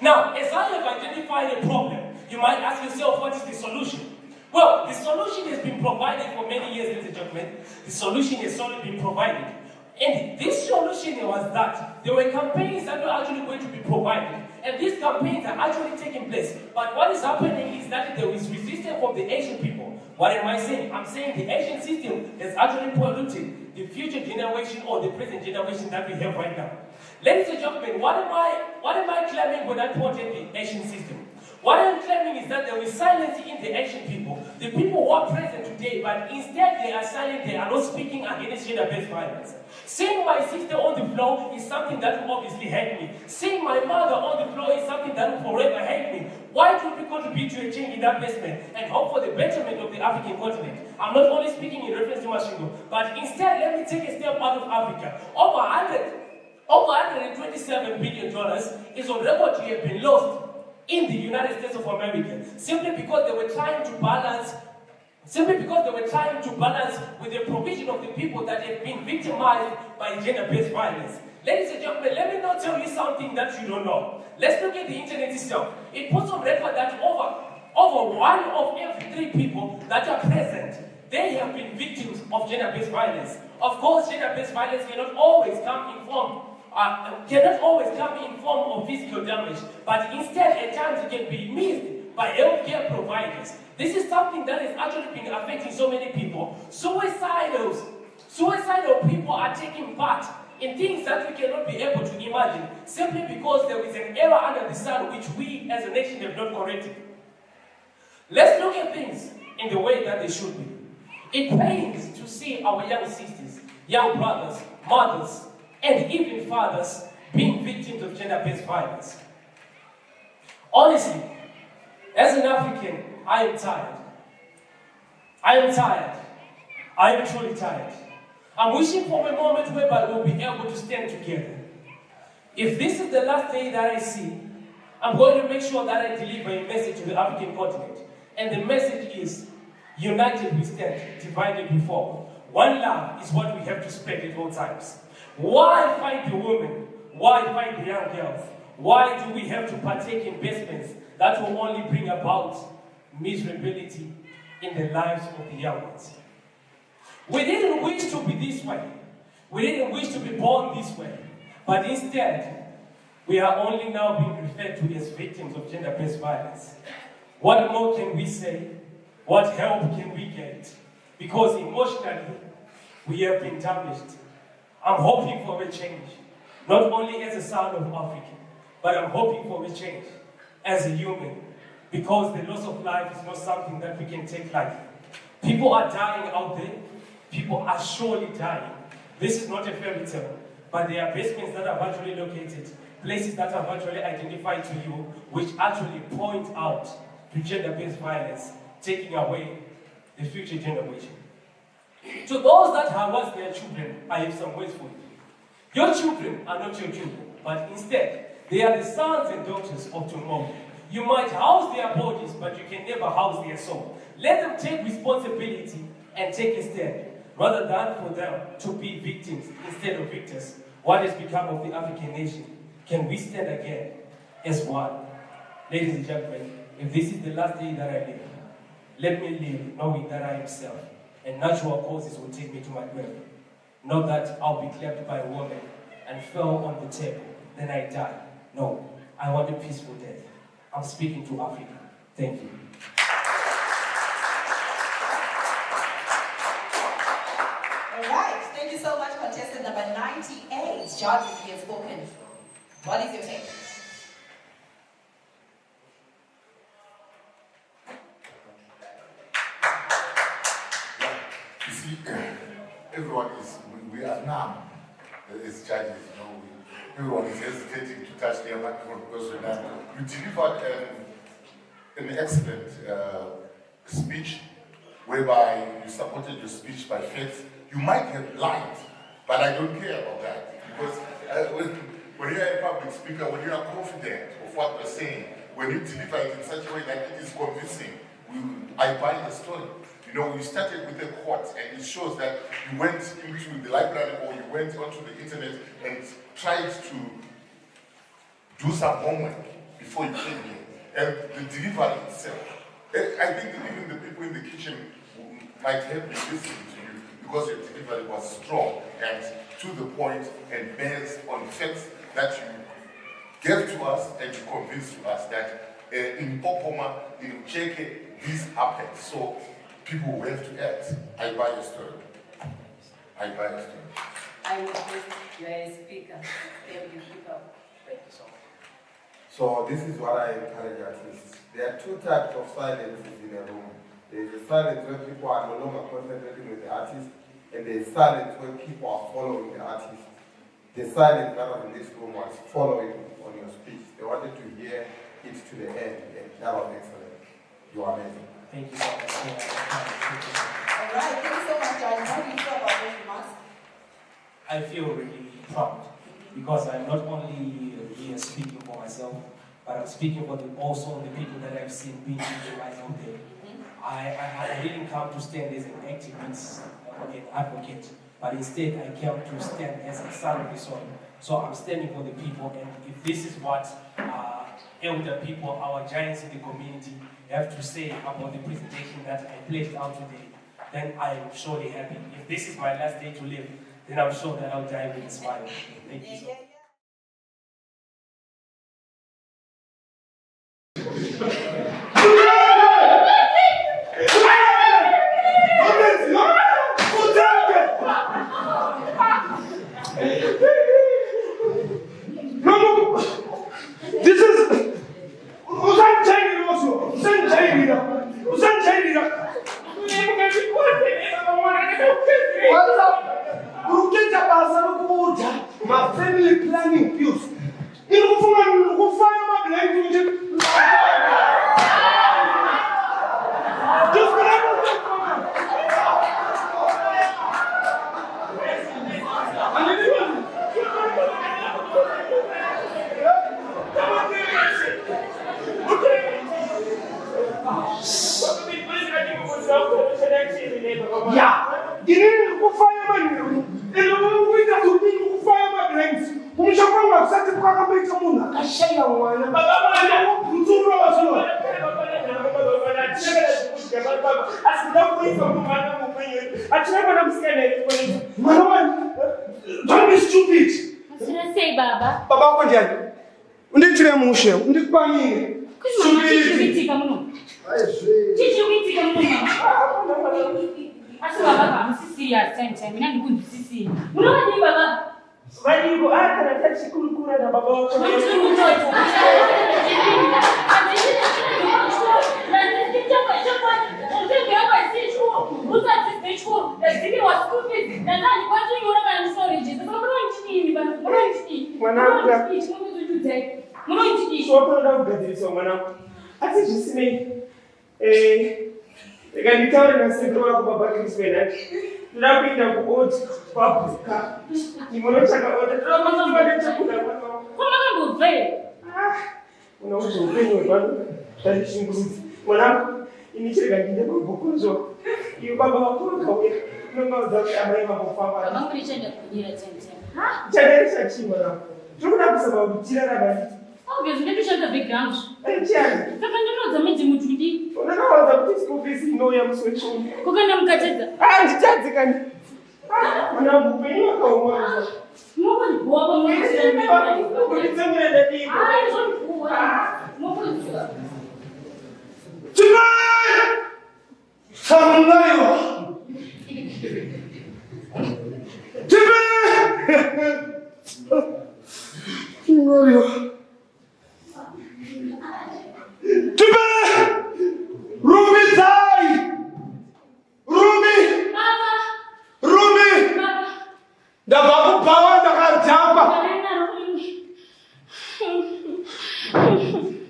Now, as I have identified a problem, you might ask yourself, what is the solution? Well, the solution has been provided for many years, ladies and gentlemen. The solution has solely been provided. And this solution was that there were campaigns that were actually going to be provided. And these campaigns are actually taking place. But what is happening is that there is resistance from the Asian people. What am I saying? I'm saying the Asian system has actually polluted the future generation or the present generation that we have right now. Ladies and gentlemen, what am I claiming when I point at the Asian system? What I'm claiming is that there is silence in the Asian people. The people who are present today, but instead they are silent, they are not speaking against gender-based violence. Seeing my sister on the floor is something that will obviously hate me. Seeing my mother on the floor is something that will forever hate me. Why don't we contribute to a change in that basement and hope for the betterment of the African continent? I'm not only speaking in reference to Masvingo, but instead let me take a step out of Africa. Over $127 billion is on record to have been lost in the United States of America, simply because they were trying to balance with the provision of the people that have been victimized by gender-based violence. Ladies and gentlemen, let me not tell you something that you don't know. Let's look at the internet itself. It puts on record that over 1 of every 3 people that are present, they have been victims of gender-based violence. Of course, gender-based violence cannot always come in form of physical damage, but instead at times it can be missed by healthcare providers. This is something that is actually been affecting so many people. Suicidal people are taking part in things that we cannot be able to imagine, simply because there is an error under the sun which we as a nation have not corrected. Let's look at things in the way that they should be. It pains to see our young sisters, young brothers, mothers, and even fathers being victims of gender-based violence. Honestly, as an African, I am tired. I am tired. I am truly tired. I'm wishing for a moment whereby we'll be able to stand together. If this is the last day that I see, I'm going to make sure that I deliver a message to the African continent. And the message is, united we stand, divided we fall. One love is what we have to spread at all times. Why fight the women? Why fight the young girls? Why do we have to partake in investments that will only bring about miserability in the lives of the young ones? We didn't wish to be this way. We didn't wish to be born this way. But instead, we are only now being referred to as victims of gender-based violence. What more can we say? What help can we get? Because emotionally, we have been damaged. I'm hoping for a change, not only as a son of Africa, but I'm hoping for a change as a human, because the loss of life is not something that we can take lightly. People are dying out there. People are surely dying. This is not a fairy tale, but there are basements that are virtually located, places that are virtually identified to you, which actually point out to gender-based violence, taking away the future generation. To those that have lost their children, I have some words for you. Your children are not your children, but instead, they are the sons and daughters of tomorrow. You might house their bodies, but you can never house their soul. Let them take responsibility and take a stand, rather than for them to be victims instead of victors. What has become of the African nation? Can we stand again as one? Ladies and gentlemen, if this is the last day that I live, let me live knowing that I am self, and natural causes will take me to my grave. Not that I'll be clapped by a woman and fell on the table, then I die. No, I want a peaceful death. I'm speaking to Africa. Thank you. All right, thank you so much, contestant number 98. Judges, he has spoken. What is your take? You see, everyone is, we are numb as judges, everyone is hesitating to touch their microphone because you delivered an excellent speech whereby you supported your speech by facts. You might have lied, but I don't care about that because when you are a public speaker, when you are confident of what you're saying, when you deliver it in such a way that it is convincing, I buy the story. You started with a quote, and it shows that you went into the library or you went onto the internet and tried to do some homework before you came here. And the delivery itself I think that even the people in the kitchen might have been listening to you because your delivery was strong and to the point and based on facts that you gave to us and you convinced to us that in Popoma, in Cheke, this happened. So people will have to act. I buy your story. I buy your story. I will just, you are a speaker. Thank you, people. Thank you so much. So this is what I encourage artists. There are two types of silences in a room. There is a silence where people are no longer concentrating with the artist, and there is silence where people are following the artist. The silence that was in this room was following on your speech. They wanted to hear it to the end, and that was excellent. You are amazing. Thank you so much. All right, thank you so much, guys. How do you feel about those remarks? I feel really proud because I'm not only here speaking for myself, but I'm speaking for also the people that I've seen being utilized out there. I didn't come to stand as an activist or an advocate, but instead I came to stand as a son of the soil. So I'm standing for the people, and if this is what elder people, our giants in the community, have to say about the presentation that I placed out today, then I am surely happy. If this is my last day to live, then I'm sure that I'll die with a smile. Thank you so much. This is my family planning views. Yeah, didn't go fireman. We got to be fireman. We shall go outside the Parliament. I say, I want to don't be stupid. What did I say, Baba? Baba,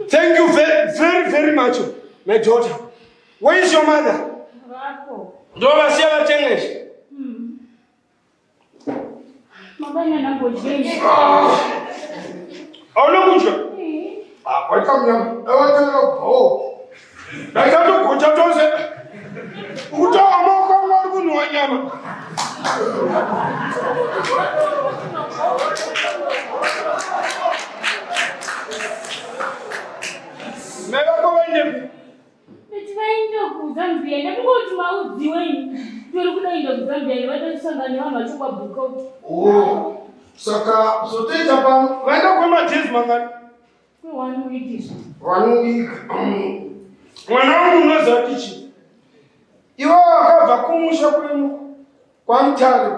thank you very, very much, my daughter. Where is your mother? Do I see her English? Oh, no, welcome, young. Oh, I got to go to Joseph. Who told me? Oh, saka soteja pano. Vaenda kwemajezi mangani? 1 week. 1 week. Mwana wangu unoza kichi. Iwo wakabva kumusha kwenu kwaMutare.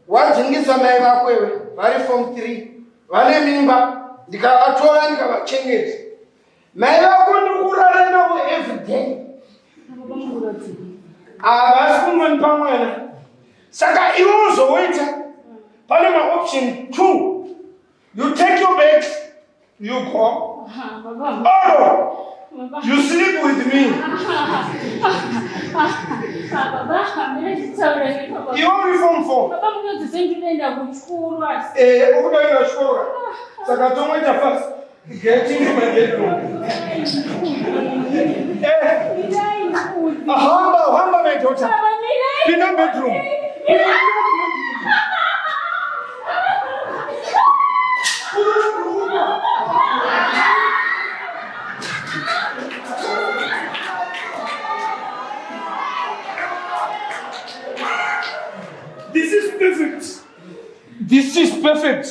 Wadzingisa mai vako iwe vari form 3 vane mimba ndikavatora ndikavachengeta. Mai vako ndikurara navo every day. Havasi kungonipa mwana. Saka iwe uzoita pane maoption 2. You take your bags, you go. Or you sleep with me. You only form 4. Ukudaenda kuchikora. Saka tomweta fast. Get into my bedroom. Hamba my daughter. In the bedroom. This is perfect. This is perfect.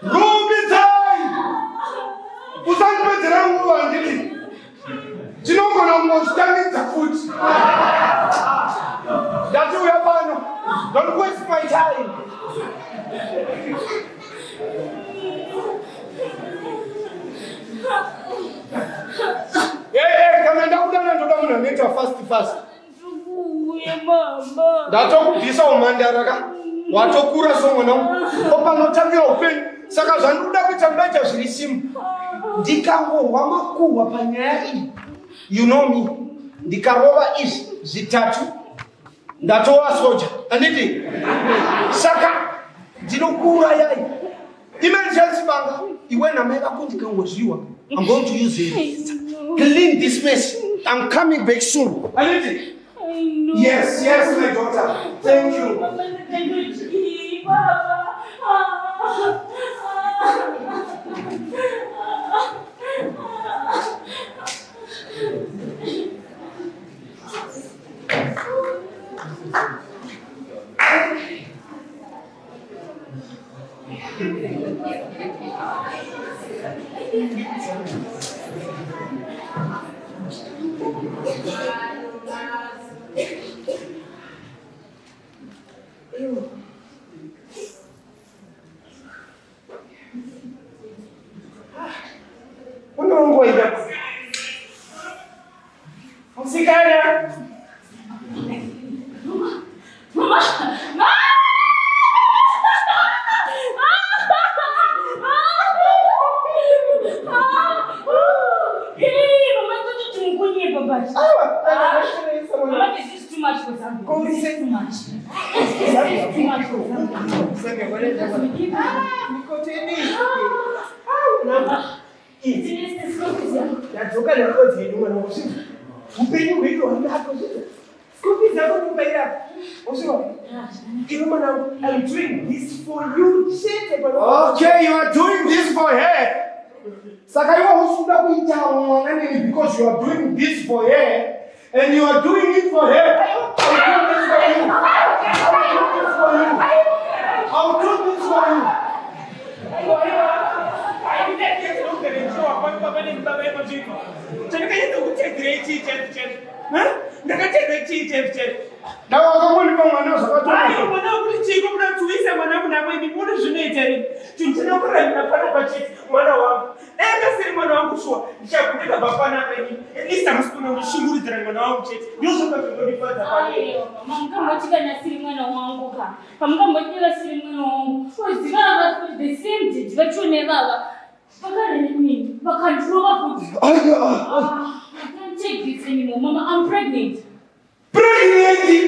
Rubitai! Usangipedzera nguva ndiri. Tinogona kungozvitamidza futi. Ndatiuya pano. Don't waste my time. Kana ndakudana ndoda munhu anoita fast. Ndatokubvisa umhandara ka. Watokura somwana wangu. Kopanotangira upenyu. Saka zvandikuda kuita ndaita zviri simba. Ndikangorwa makuhwa panyaya iyi. You know me. Ndikarova izvi zvitatu. Ndatova soja. Anditi? Saka ndinokuurayai. Emergency banga. Iwe namai vako ndikangozviwa. I'm going to use it. Clean this mess. I'm coming back soon. Anditi? Yes, my daughter. Thank you. I'm doing this for you. Okay, you are doing this for her. Because you are doing this for her, and you are doing it for her. I'll do this for you. I can't take this anymore, Mama. I'm pregnant. Pregnant?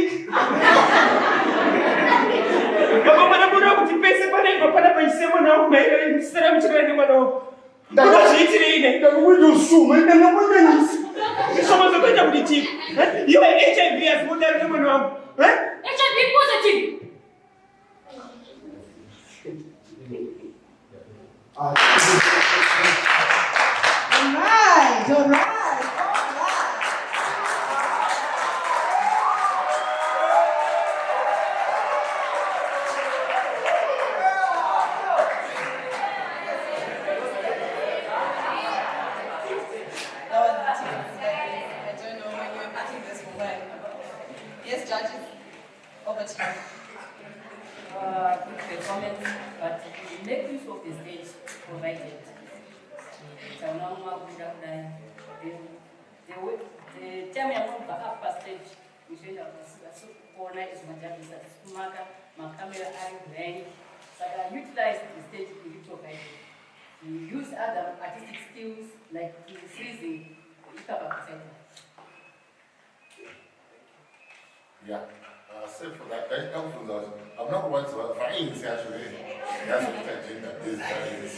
You are HIV as modern woman. HIV positive. Nice. all right. I don't know when you're making this for when. Yes, judges, over to you. Good performance, but make use of the stage provided. The time I moved back up stage, we said I was corner is my job is my camera eye blank. So I utilized the stage to be provided. You use other artistic skills like freezing. Yeah, so for that, I'm not one to find actually. That's what I did that this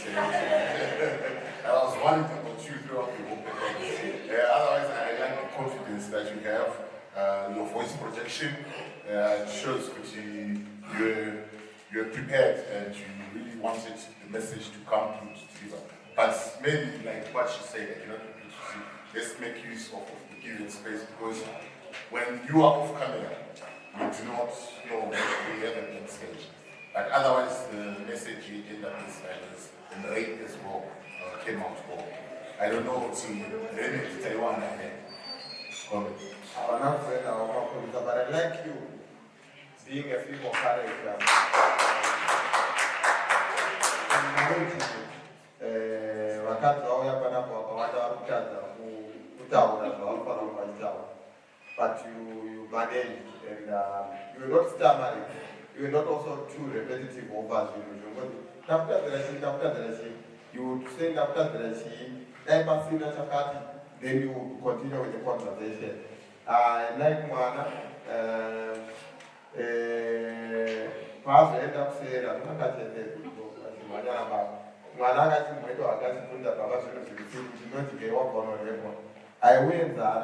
and I was wanting to go through the whole thing. Otherwise, I like the confidence that you have, your voice projection shows that you're prepared and you really wanted the message to come through to deliver. But maybe like what she said, I cannot repeat. Let's make use of the given space because when you are off camera, you do not know what we have on stage. But otherwise, the message you end up in silence and the rate as well came out well. I don't know to really Taiwan ahead. I'm not afraid of but I like you being a female character. Wakati wao hapa na kwa kawaida mtaza but you manage and you are not stammering. You are not also too repetitive over you say after the then you continue with the conversation. I like Mana end up saying I'm not I win that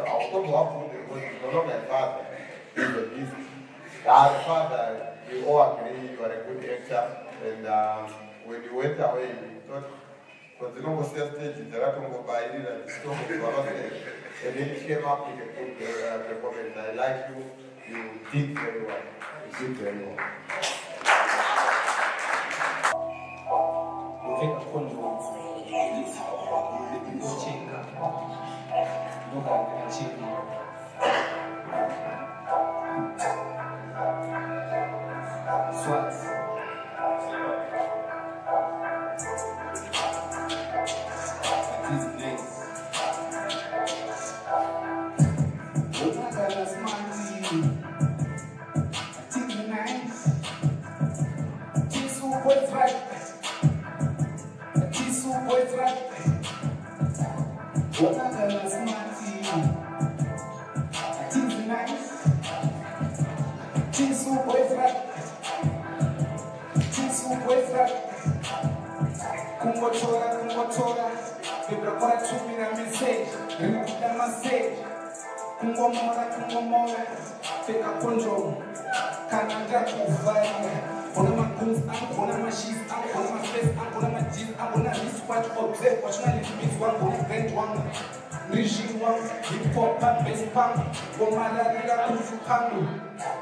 I'll come up with my father. Our father, we all agree you are a good actor, and when you went away, you thought, but the normal stage is the Ratongo by and then you came up with a good performance. I like you, you did very well. You did very well.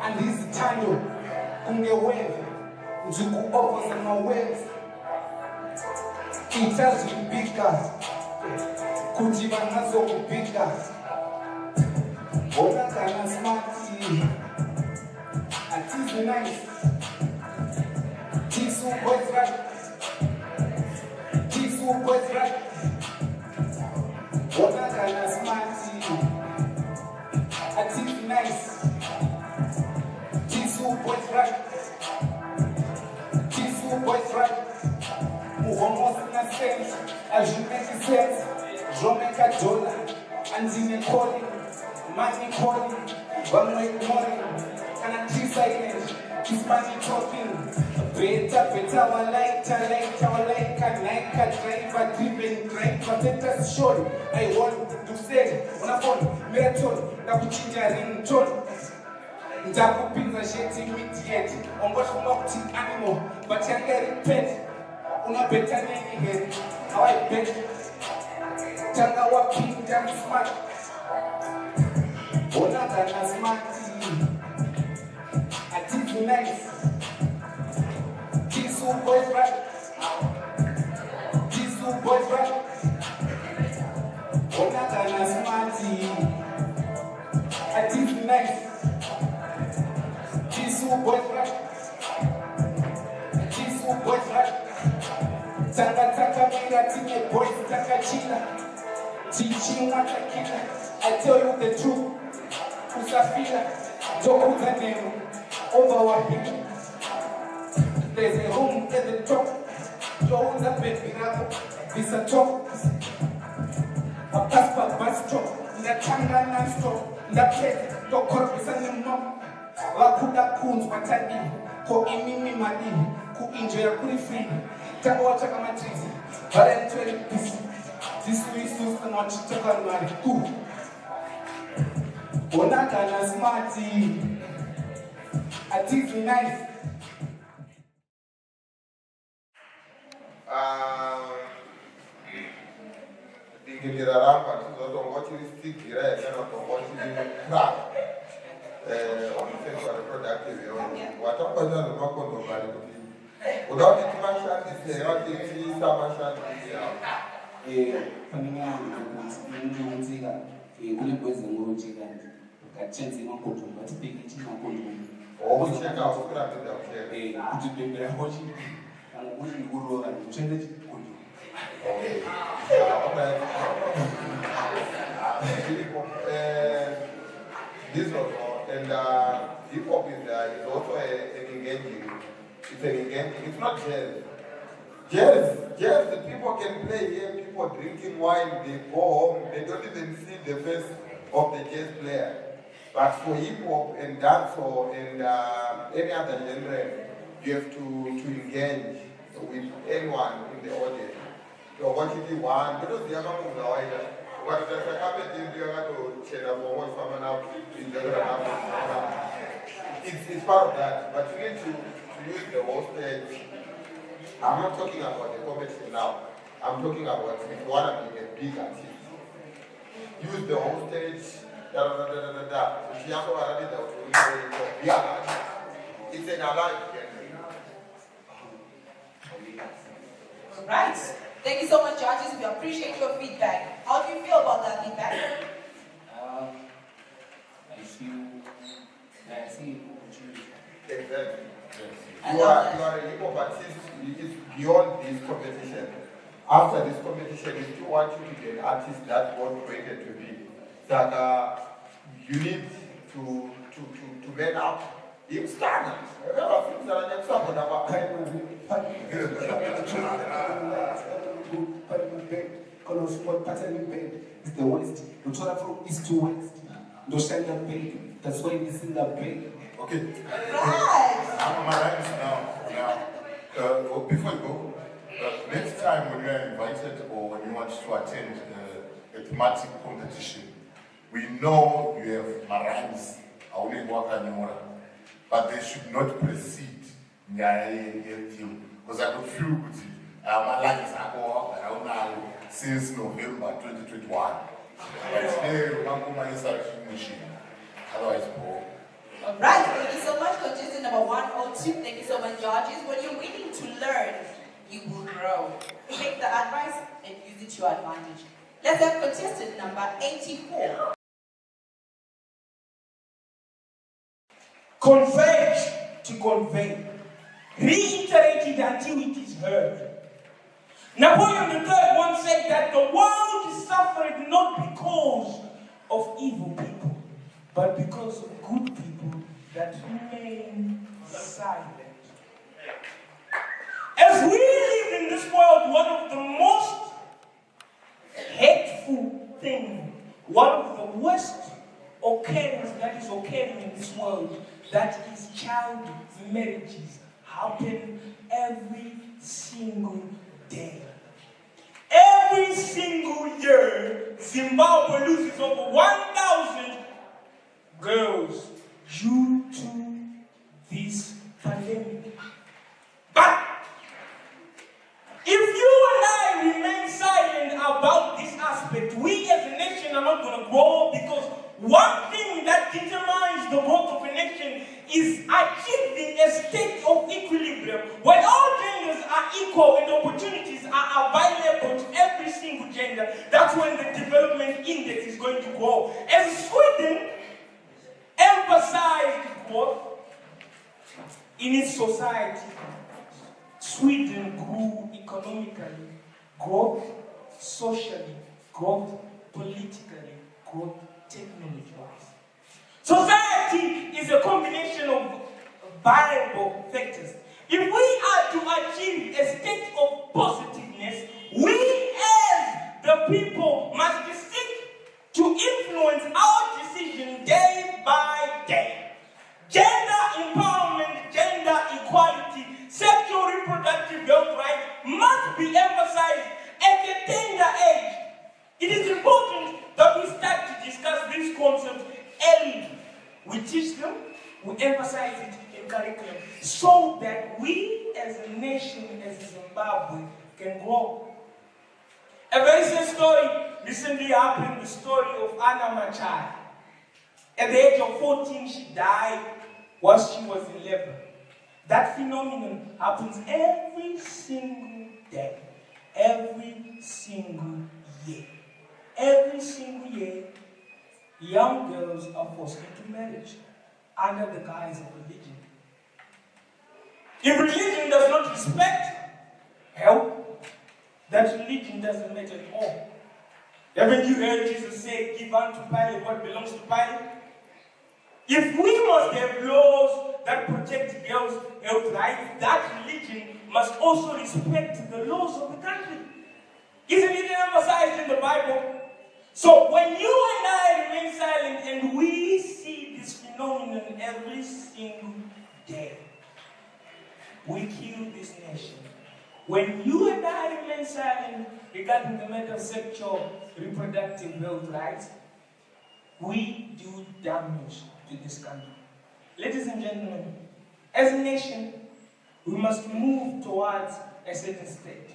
And this time, kungewewe nzikuokoza mawezi itazipika kujiba nazo kupika bona kana smarty atizi nice tisu boys right bona kana smarty atizi nice boys right. Almost in a sense, as you make sense, Jamaica dollar, and in calling, money calling, one way calling, and a tea silence, it's money talking. Better, our light, a driver, driven, but us show. I want to say, on a phone, marathon, that would change a ringtone. Ndakupinza sheti immediate ongosoma kuti animal but yange repent una beta nini here how I bet Tanga wapinda smart. Onakana smart. Atifu nice. Kisu boyfriend. Kisu boyfriend. Onakana smart. Atifu nice. Kisu boyfriend. Kisu boyfriend. Tanga mira tine boys tanga chila. Teaching what I can. I tell you the truth. Usafira, Jokuza name, over what people. There's a room at the top. Jokuza baby, this a top. A passport bus stop. The Tanga non stop. The plate, the corpus and the mom. Wakuda Kuns, Watani, Ko Imimi Madi, Ku enjoy a pretty free. Tabo Chakamatis, but I'm 20 pieces. This is not Chakamari. Onakana smarty, I think nice. Ndingira ramba tizotongoti stigira yakanotongoti crack on reproductive health. Watapata nemakondomari kuti udauti timashandise yatiisa mashandise panengaanzika kune bwezi ngorocheka kachenzi makondo batipeke chimakondo okucheka ukurapinda kucheka kuti bembera hochi kana kuti ngurora kuchende chikondo this also and hip hop is also an engaging. It's an engaging. It's not jazz. Jazz, the people can play here, people drinking wine, they go home, they don't even see the face of the jazz player. But for hip hop and dancehall and any other genre, you have to engage with anyone in the audience. So what if you want, because the other ones are wider. What does the carpet do? You have to change up for what's coming up. It's part of that, but you need to use the whole stage. I'm not talking about the competition now. I'm talking about if you want to be a big artist. Use the whole stage. It's an alive genre. Right. Thank you so much, judges. We appreciate your feedback. How do you feel about that feedback? I feel that I see opportunity. Exactly. You are a hip hop artist. It's beyond this competition. After this competition, if you want to be an artist that God created to be, that you need to man up. You stand. It's the west. The total from east to west. No shine big. That's why it's in the big. Okay. Right. I'm right now. Before you go, next time when you are invited or when you want to attend a thematic competition, we know you have rhymes, but they should not precede because I could feel my lines are around now since November 2021. But today, otherwise, All right, thank you so much, contestant number 102. Thank you so much, judges. When you're willing to learn, you will grow. Take the advice and use it to your advantage. Let's have contestant number 84. Converge to convey. Reiterated until it is heard. Napoleon III once said that the world suffered not because of evil people, but because of good people that remain silent. As we live in this world, one of the most hateful things, one of the worst occurrences that is occurring in this world, that is child marriages, happen every single day. Every single year, Zimbabwe loses over 1,000 girls due to this pandemic. But if you and I remain silent about this aspect grow, because one thing that determines the growth of a nation is achieving a state of equilibrium. When all genders are equal and opportunities are available to every single gender, that's when the development index is going to grow. As Sweden emphasized growth in its society, Sweden grew economically, growth socially, growth politically, growth technology-wise. Society is a combination of variable factors. If we are to achieve a state of positiveness, we as the people must seek to influence our decision day by day. Gender empowerment, gender equality, sexual reproductive health rights must be emphasized at a tender age. It is important that we start to discuss these concepts early. We teach them, we emphasize it in curriculum, so that we as a nation, as Zimbabwe, can grow. A very sad story recently happened, the story of Anna Machar. At the age of 14, she died whilst she was in labor. That phenomenon happens every single day, every single year. Every single year, young girls are forced into marriage under the guise of religion. If religion does not respect help, that religion doesn't matter at all. Haven't you heard Jesus say, give unto Pilate what belongs to Pilate? If we must have laws that protect girls' health rights, that religion must also respect the laws of the country. Isn't it emphasized in the Bible? So when you and I remain silent and we see this phenomenon every single day, we kill this nation. When you and I remain silent regarding the matter of sexual reproductive health rights, we do damage to this country. Ladies and gentlemen, as a nation, we must move towards a certain state.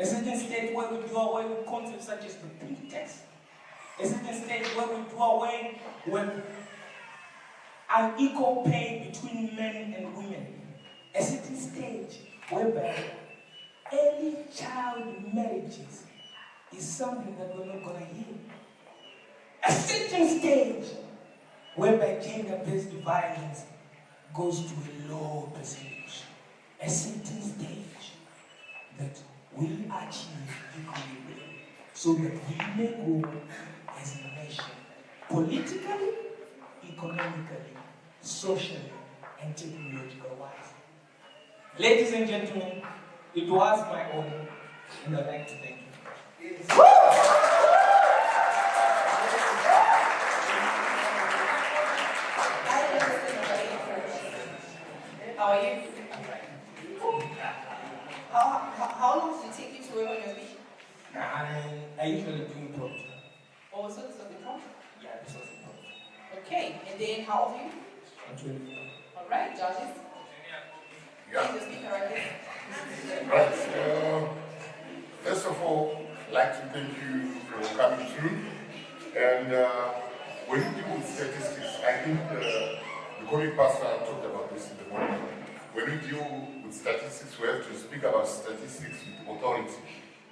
A certain state where we do away with concepts such as the pink tax. A certain state where we do away with unequal pay between men and women. A certain stage whereby early child marriages is something that we're not going to hear. A certain stage whereby gender-based violence goes to a low percentage. A certain stage that we achieve equilibrium so that we may grow as a nation, politically, economically, socially, and technological wise. Ladies and gentlemen, it was my honor, and I'd like to thank you. How are you? How long does it take you to work on your speech? I usually do improv. Oh, so this was improv? Yeah, this was improv. Okay, and then how old are you? I'm 24. All right, judges. Yeah. Please just speak correctly. Right. First of all, I'd like to thank you for coming through. And when you deal with statistics, I think the colleague pastor talked about this in the morning. When we deal with statistics, we have to speak about statistics with authority.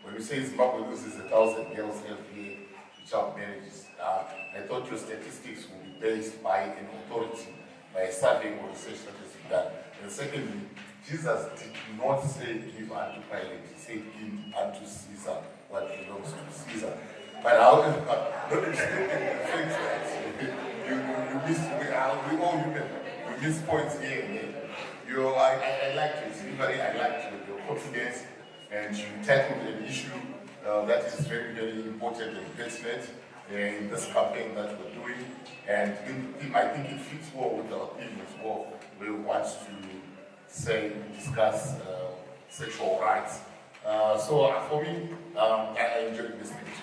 When we say Zimbabwe loses 1,000 girls every year to child marriages, I thought your statistics would be based by an authority, by a survey or research that has been done. And secondly, Jesus did not say give unto Pilate, he said give unto Caesar what belongs to Caesar. But however, notwithstanding the fact that you miss, we all human, we miss points here and there. I liked your delivery, I liked your confidence, and you tackled an issue that is very, very important and pertinent in this campaign that we're doing. And I think it fits well with our theme as well. We want to discuss sexual rights. So for me, I enjoyed listening to you.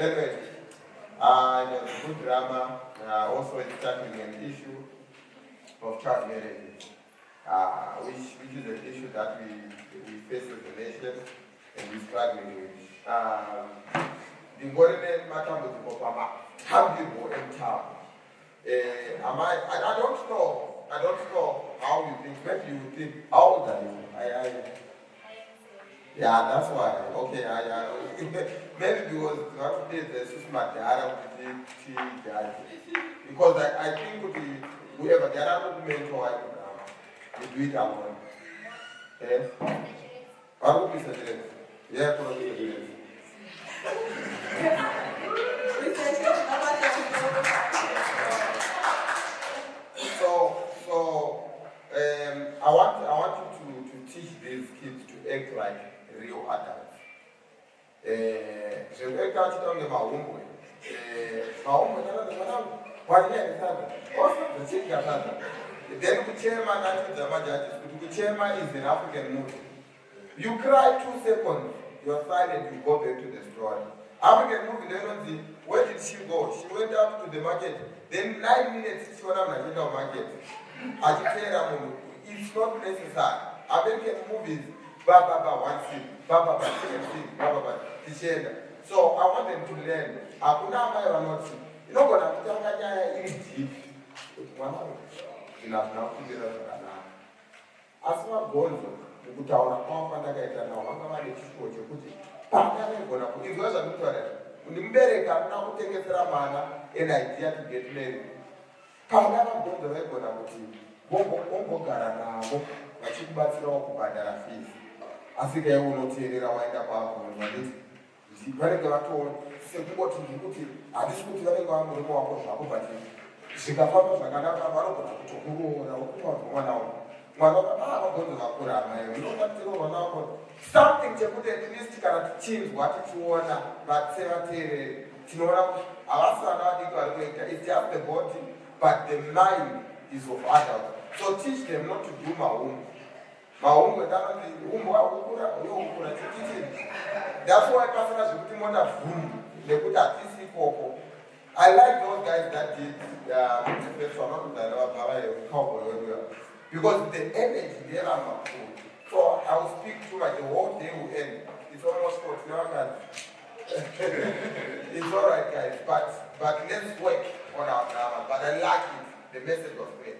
Anyway, there's a good drama. Also, it's tackling an issue of child marriage, which is an issue that we face as a nation and we're struggling with. The important matter with the Obama, how do you go in town? I don't know how you think. Maybe you think, how old are you? Yeah, that's why. Okay, maybe because what is the smart because I think whoever the other mentor we do it alone. Yes. What would be suggested? Yeah, probably. So I want you to teach these kids to act like real adults. Then the chairman is an African movie. You cry 2 seconds, you're silent, you go back to the story. African movie, then where did she go? She went up to the market. Then 9 minutes she went up to the market. It's not necessary. American movies, one scene, second scene, So I want them to learn. You're not going to deep. Asima gonzo kutaona kwamba ndakaita nawo vangavane chifuwo chekuti pandanegona izvozva mutore ndimbereka kuna kutengesera mwana an idea to get married pana vagonzo vaigona kuti ombogara navo vachikubatsirawo kubhadhara fees asi kai unoteerera waenda kwavanoti vanenge vatoo sekungoti ndikuti handisi kuti vanenge vamurume wako zvako but zvikafamba zvakanaka vanogona kutokuroora mwana vakagona vakura mai unokwanisa mwana wako something chekuti at least kana tichinzwa tichiona vatsevateereri tinoona kuti havasi vana vadiki vari kuita it's just the body but the mind is of adults. So teach them not to do mahungu etanoti umbo aukura uyoukura chichichii. That's why pasana zvekuti mona vhum nekuti hatisi ikoko. I like those guys that did cowboy because the energy there are cool. So I will speak too much, the whole day will end. It's almost 40 hours. It's alright guys, but let's work on our drama. But I like it. The message was great.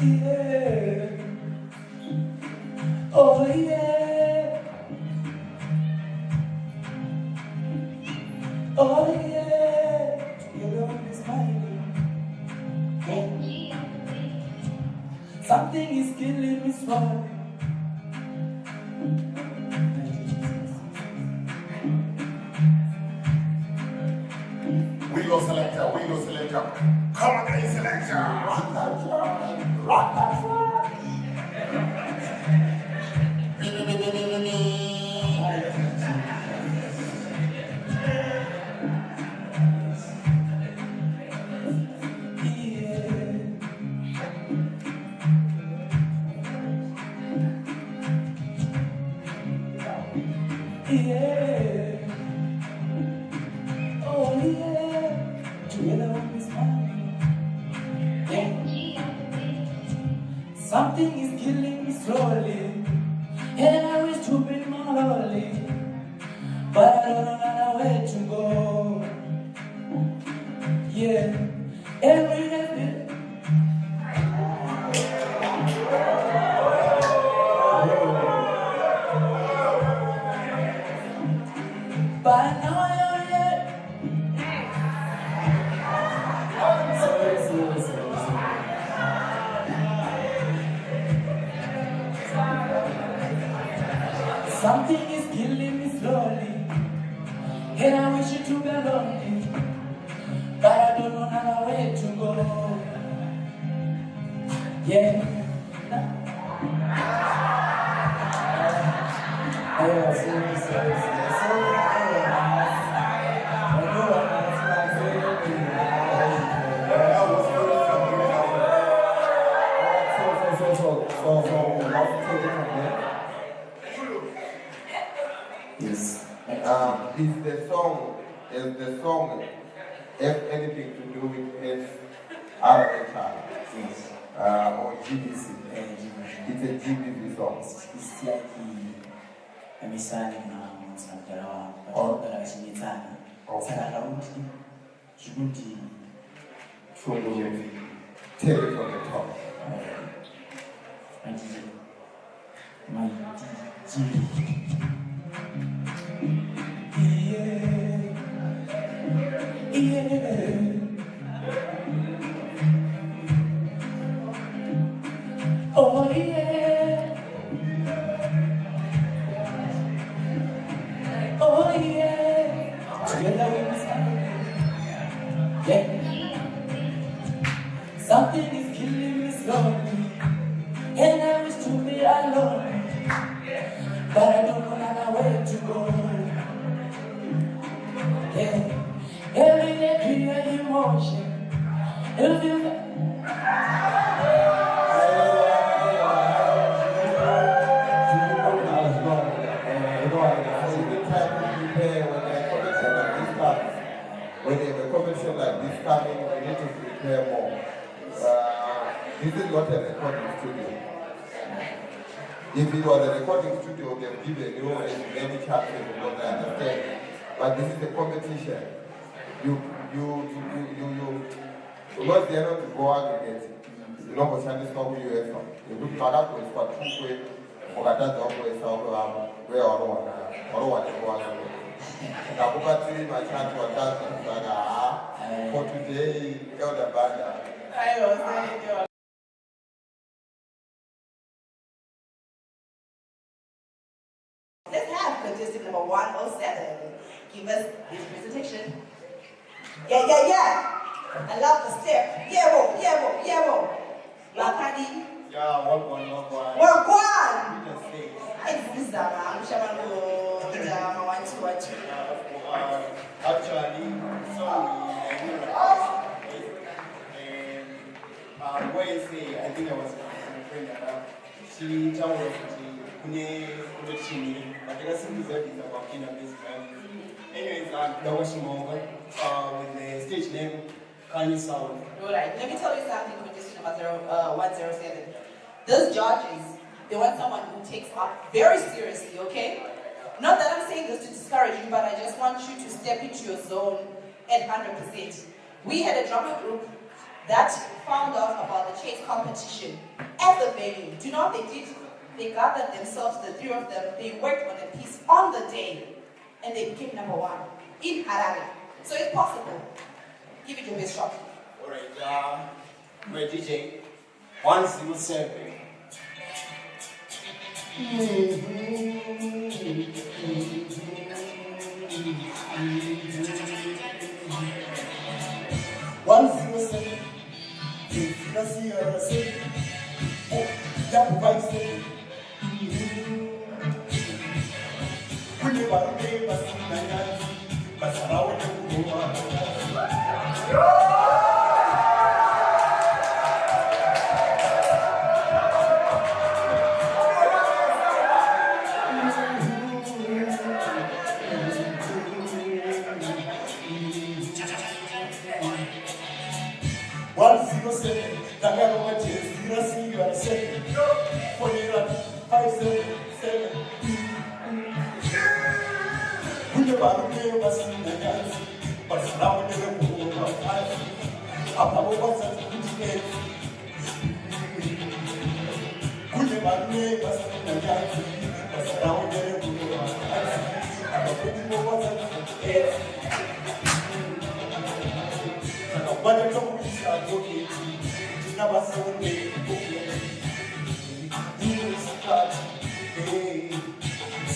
Yeah. Oh yeah. Oh yeah. Together on this mind. Something is killing me slowly. We go selector. Come again, selector. Rock that rock. Yeah. Oh yeah. Together on this mind. Something is killing me slowly, and I wish to be more holy, but I don't know where to go. Yeah, every day. But now I am something is killing me slowly, and I wish it to be lonely, but I don't know another way to go. Yeah. Yes. Is the song have anything to do with RHR? Yes. Or GBC? It's a GBC song. It's like a missile or a Shinitana. Sarauti, Jubuti, Chungu. Tell it from the top. My Oh yeah. Oh yeah. Together we must yeah. Something is killing me slowly, and I wish to be alone, but I don't know another way to go. Yeah. Every day create emotion. If you when they have a competition like this coming, we need to prepare more. This is not a recording studio. If it was a recording studio, they would give you many chances because I understand. But this is a competition. Because they are not to go aggregate. You know what Chinese call UEFA. You look at that with what two way, or at that dog way, where or what to go aggregate. My chance for today, Elder Banda. contestant number 107. Give us his presentation. Yeah. I love the step. Yeah. Lakadi. Yeah, one. Actually, Wednesday, I think I was with my friend around. She told us but I guess it's about based anyways, that was with the stage name, Kanye Sound. Alright, let me tell you something, contestant number 107. Those judges, they want someone who takes up very seriously, okay? Not that I'm saying this to discourage you, but I just want you to step into your zone at 100%. We had a drama group that found out about the chase competition at the venue. Do you know what they did? They gathered themselves, the three of them, they worked on a piece on the day, and they became number 1 in Harare. So it's possible. Give it your best shot. Alright, my DJ, 107.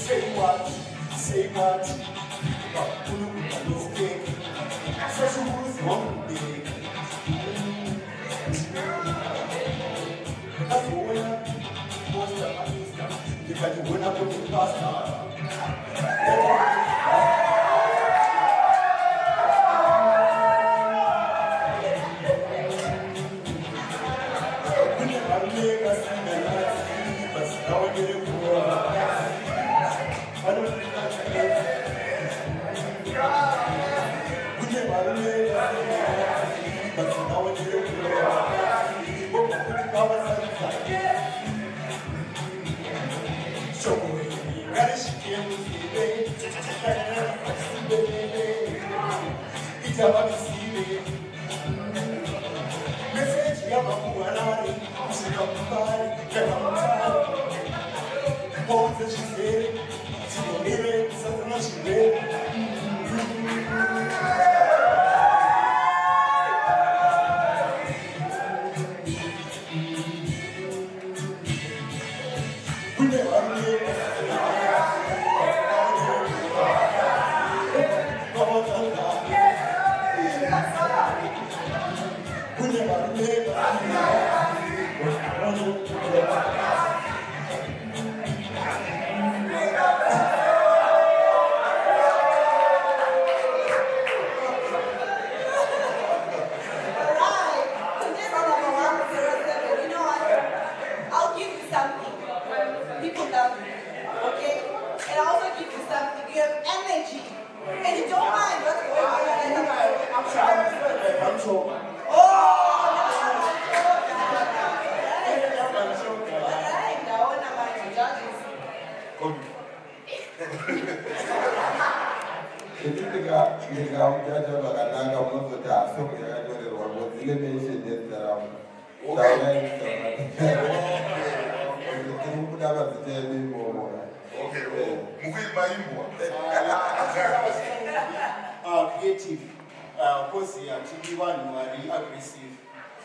Say what? Creative. Course here, to be one who are really aggressive.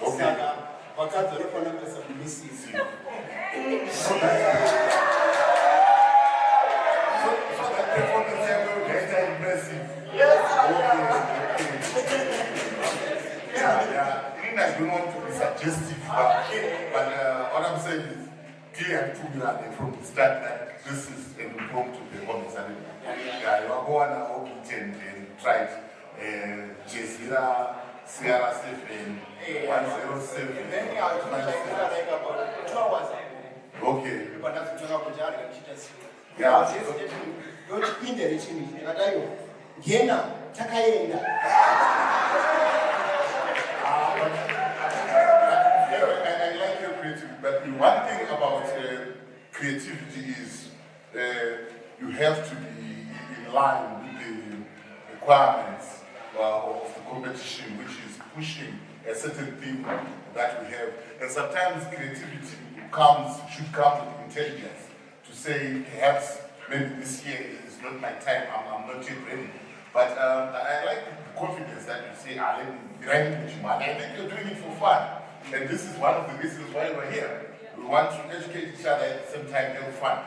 Okay. Because the referendum is submissive. So that don't want to be suggestive, but what I'm saying is clear to me from the start that this is an impromptu performance. And you are going to open and try Jezira, Sierra 7, 107. Okay. Yeah. I like your creativity, but one thing about creativity is you have to be in line with the requirements of the competition, which is pushing a certain thing that we have. And sometimes creativity should come with intelligence to say, perhaps maybe this year is not my time, I'm not yet ready. But I like the confidence that you say, I think you're doing it for fun. And this is one of the reasons why we're here. We want to educate each other at the same time, have fun.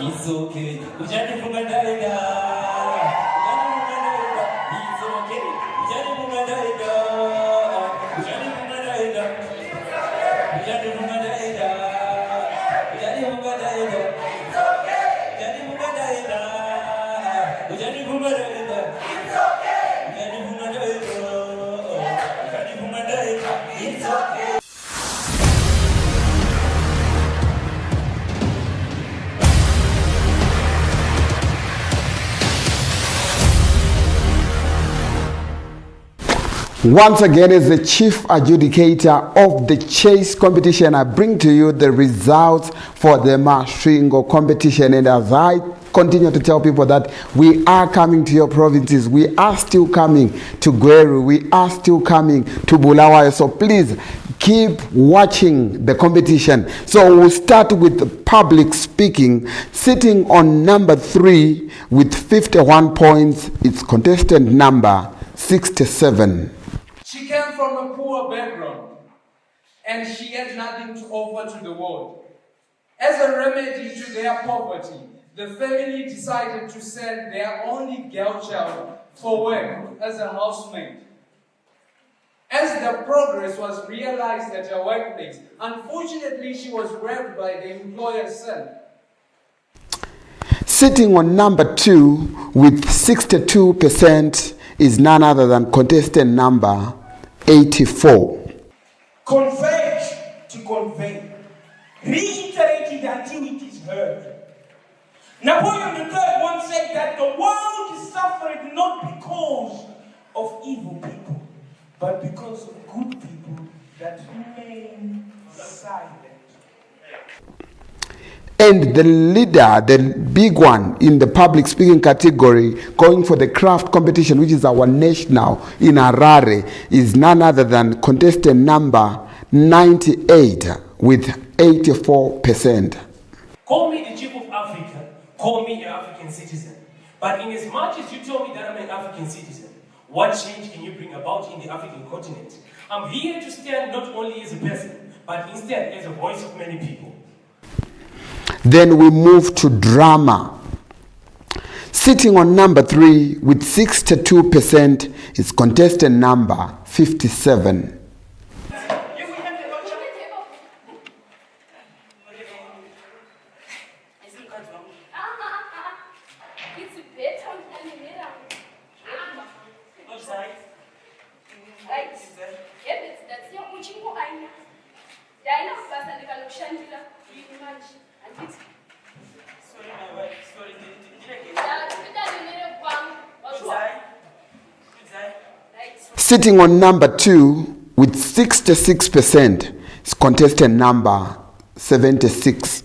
It's okay. Once again, as the chief adjudicator of the chase competition, I bring to you the results for the Masvingo competition. And as I continue to tell people that we are coming to your provinces, we are still coming to Gweru, we are still coming to Bulawayo. So please keep watching the competition. So we'll start with public speaking. Sitting on number 3 with 51 points, it's contestant number 67. She came from a poor background and she had nothing to offer to the world. As a remedy to their poverty, the family decided to send their only girl child for work as a housemaid. As the progress was realized at her workplace, unfortunately she was raped by the employer's son. Sitting on number 2 with 62% is none other than contestant number 84. Converge to convey, reiterated until it is heard. Napoleon III once said that the world is suffering not because of evil people, but because of good people that remain silent. And the leader, the big one in the public speaking category, going for the craft competition, which is our national in Harare, is none other than contestant number 98 with 84%. Call me the chief of Africa, call me an African citizen. But in as much as you told me that I'm an African citizen, what change can you bring about in the African continent? I'm here to stand not only as a person, but instead as a voice of many people. Then we move to drama. Sitting on number 3 with 62% is contestant number 57. Ndaenda kubasa ndikanokushandira manje. Anditi. Sorry, my wife. Sorry, did Sitting on number 2 with 66% is contestant number 76.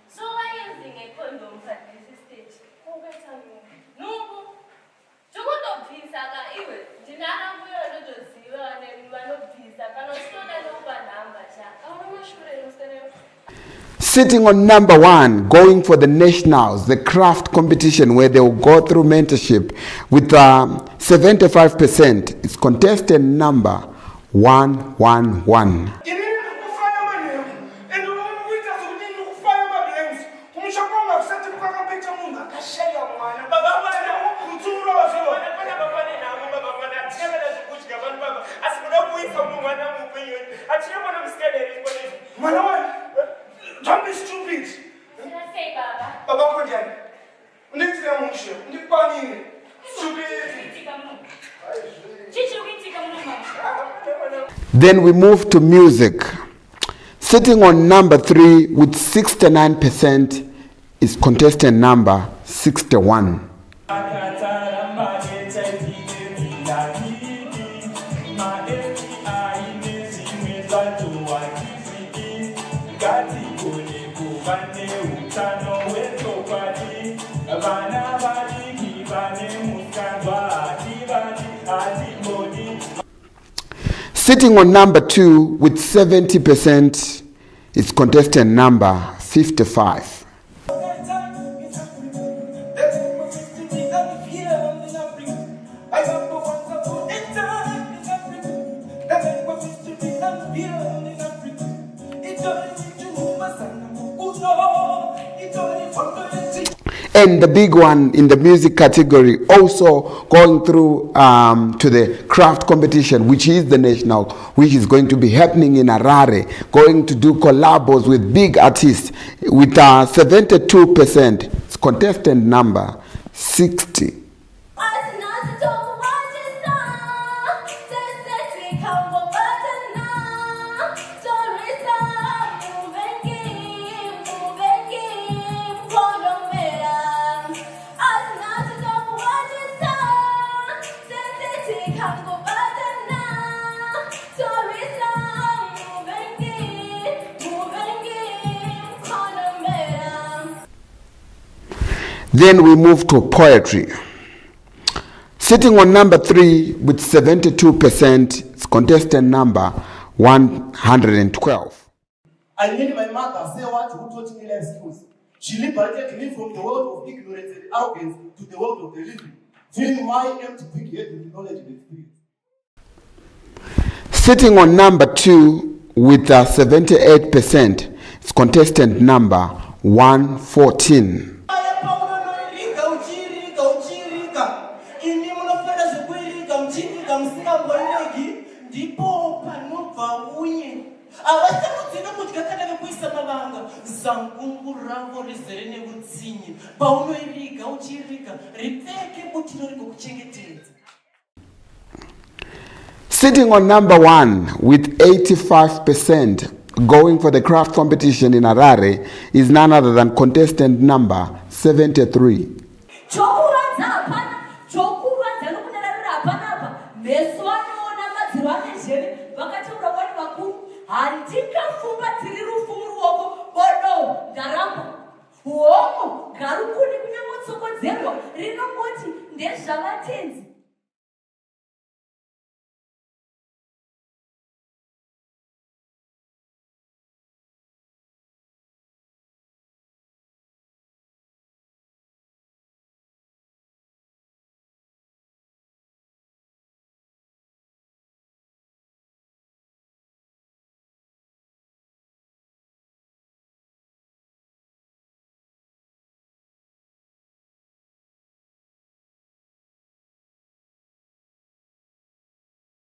So why using a condom at this stage? Sitting on number 1, going for the nationals, the craft competition where they will go through mentorship with 75%, is contestant number 111. Don't be stupid. Then we move to music. Sitting on number 3 with 69% is contestant number 61. Sitting on number 2 with 70% is contestant number 55. And the big one in the music category, also going through to the craft competition, which is the national, which is going to be happening in Harare, going to do collabos with big artists with 72%. It's contestant number 60. Then we move to poetry. Sitting on number 3 with 72%, it's contestant number 112. I need my mother say what who taught me life skills. She liberated me from the world of ignorance and arrogance to the world of the living, filling my empty big head with knowledge and experience. Sitting on number 2 with 78%, it's contestant number 114. Sitting on number 1 with 85%, going for the craft competition in Harare, is none other than contestant number 73. Garukuni kunyamotsokodzerwa rinongoti ndezvavatenzi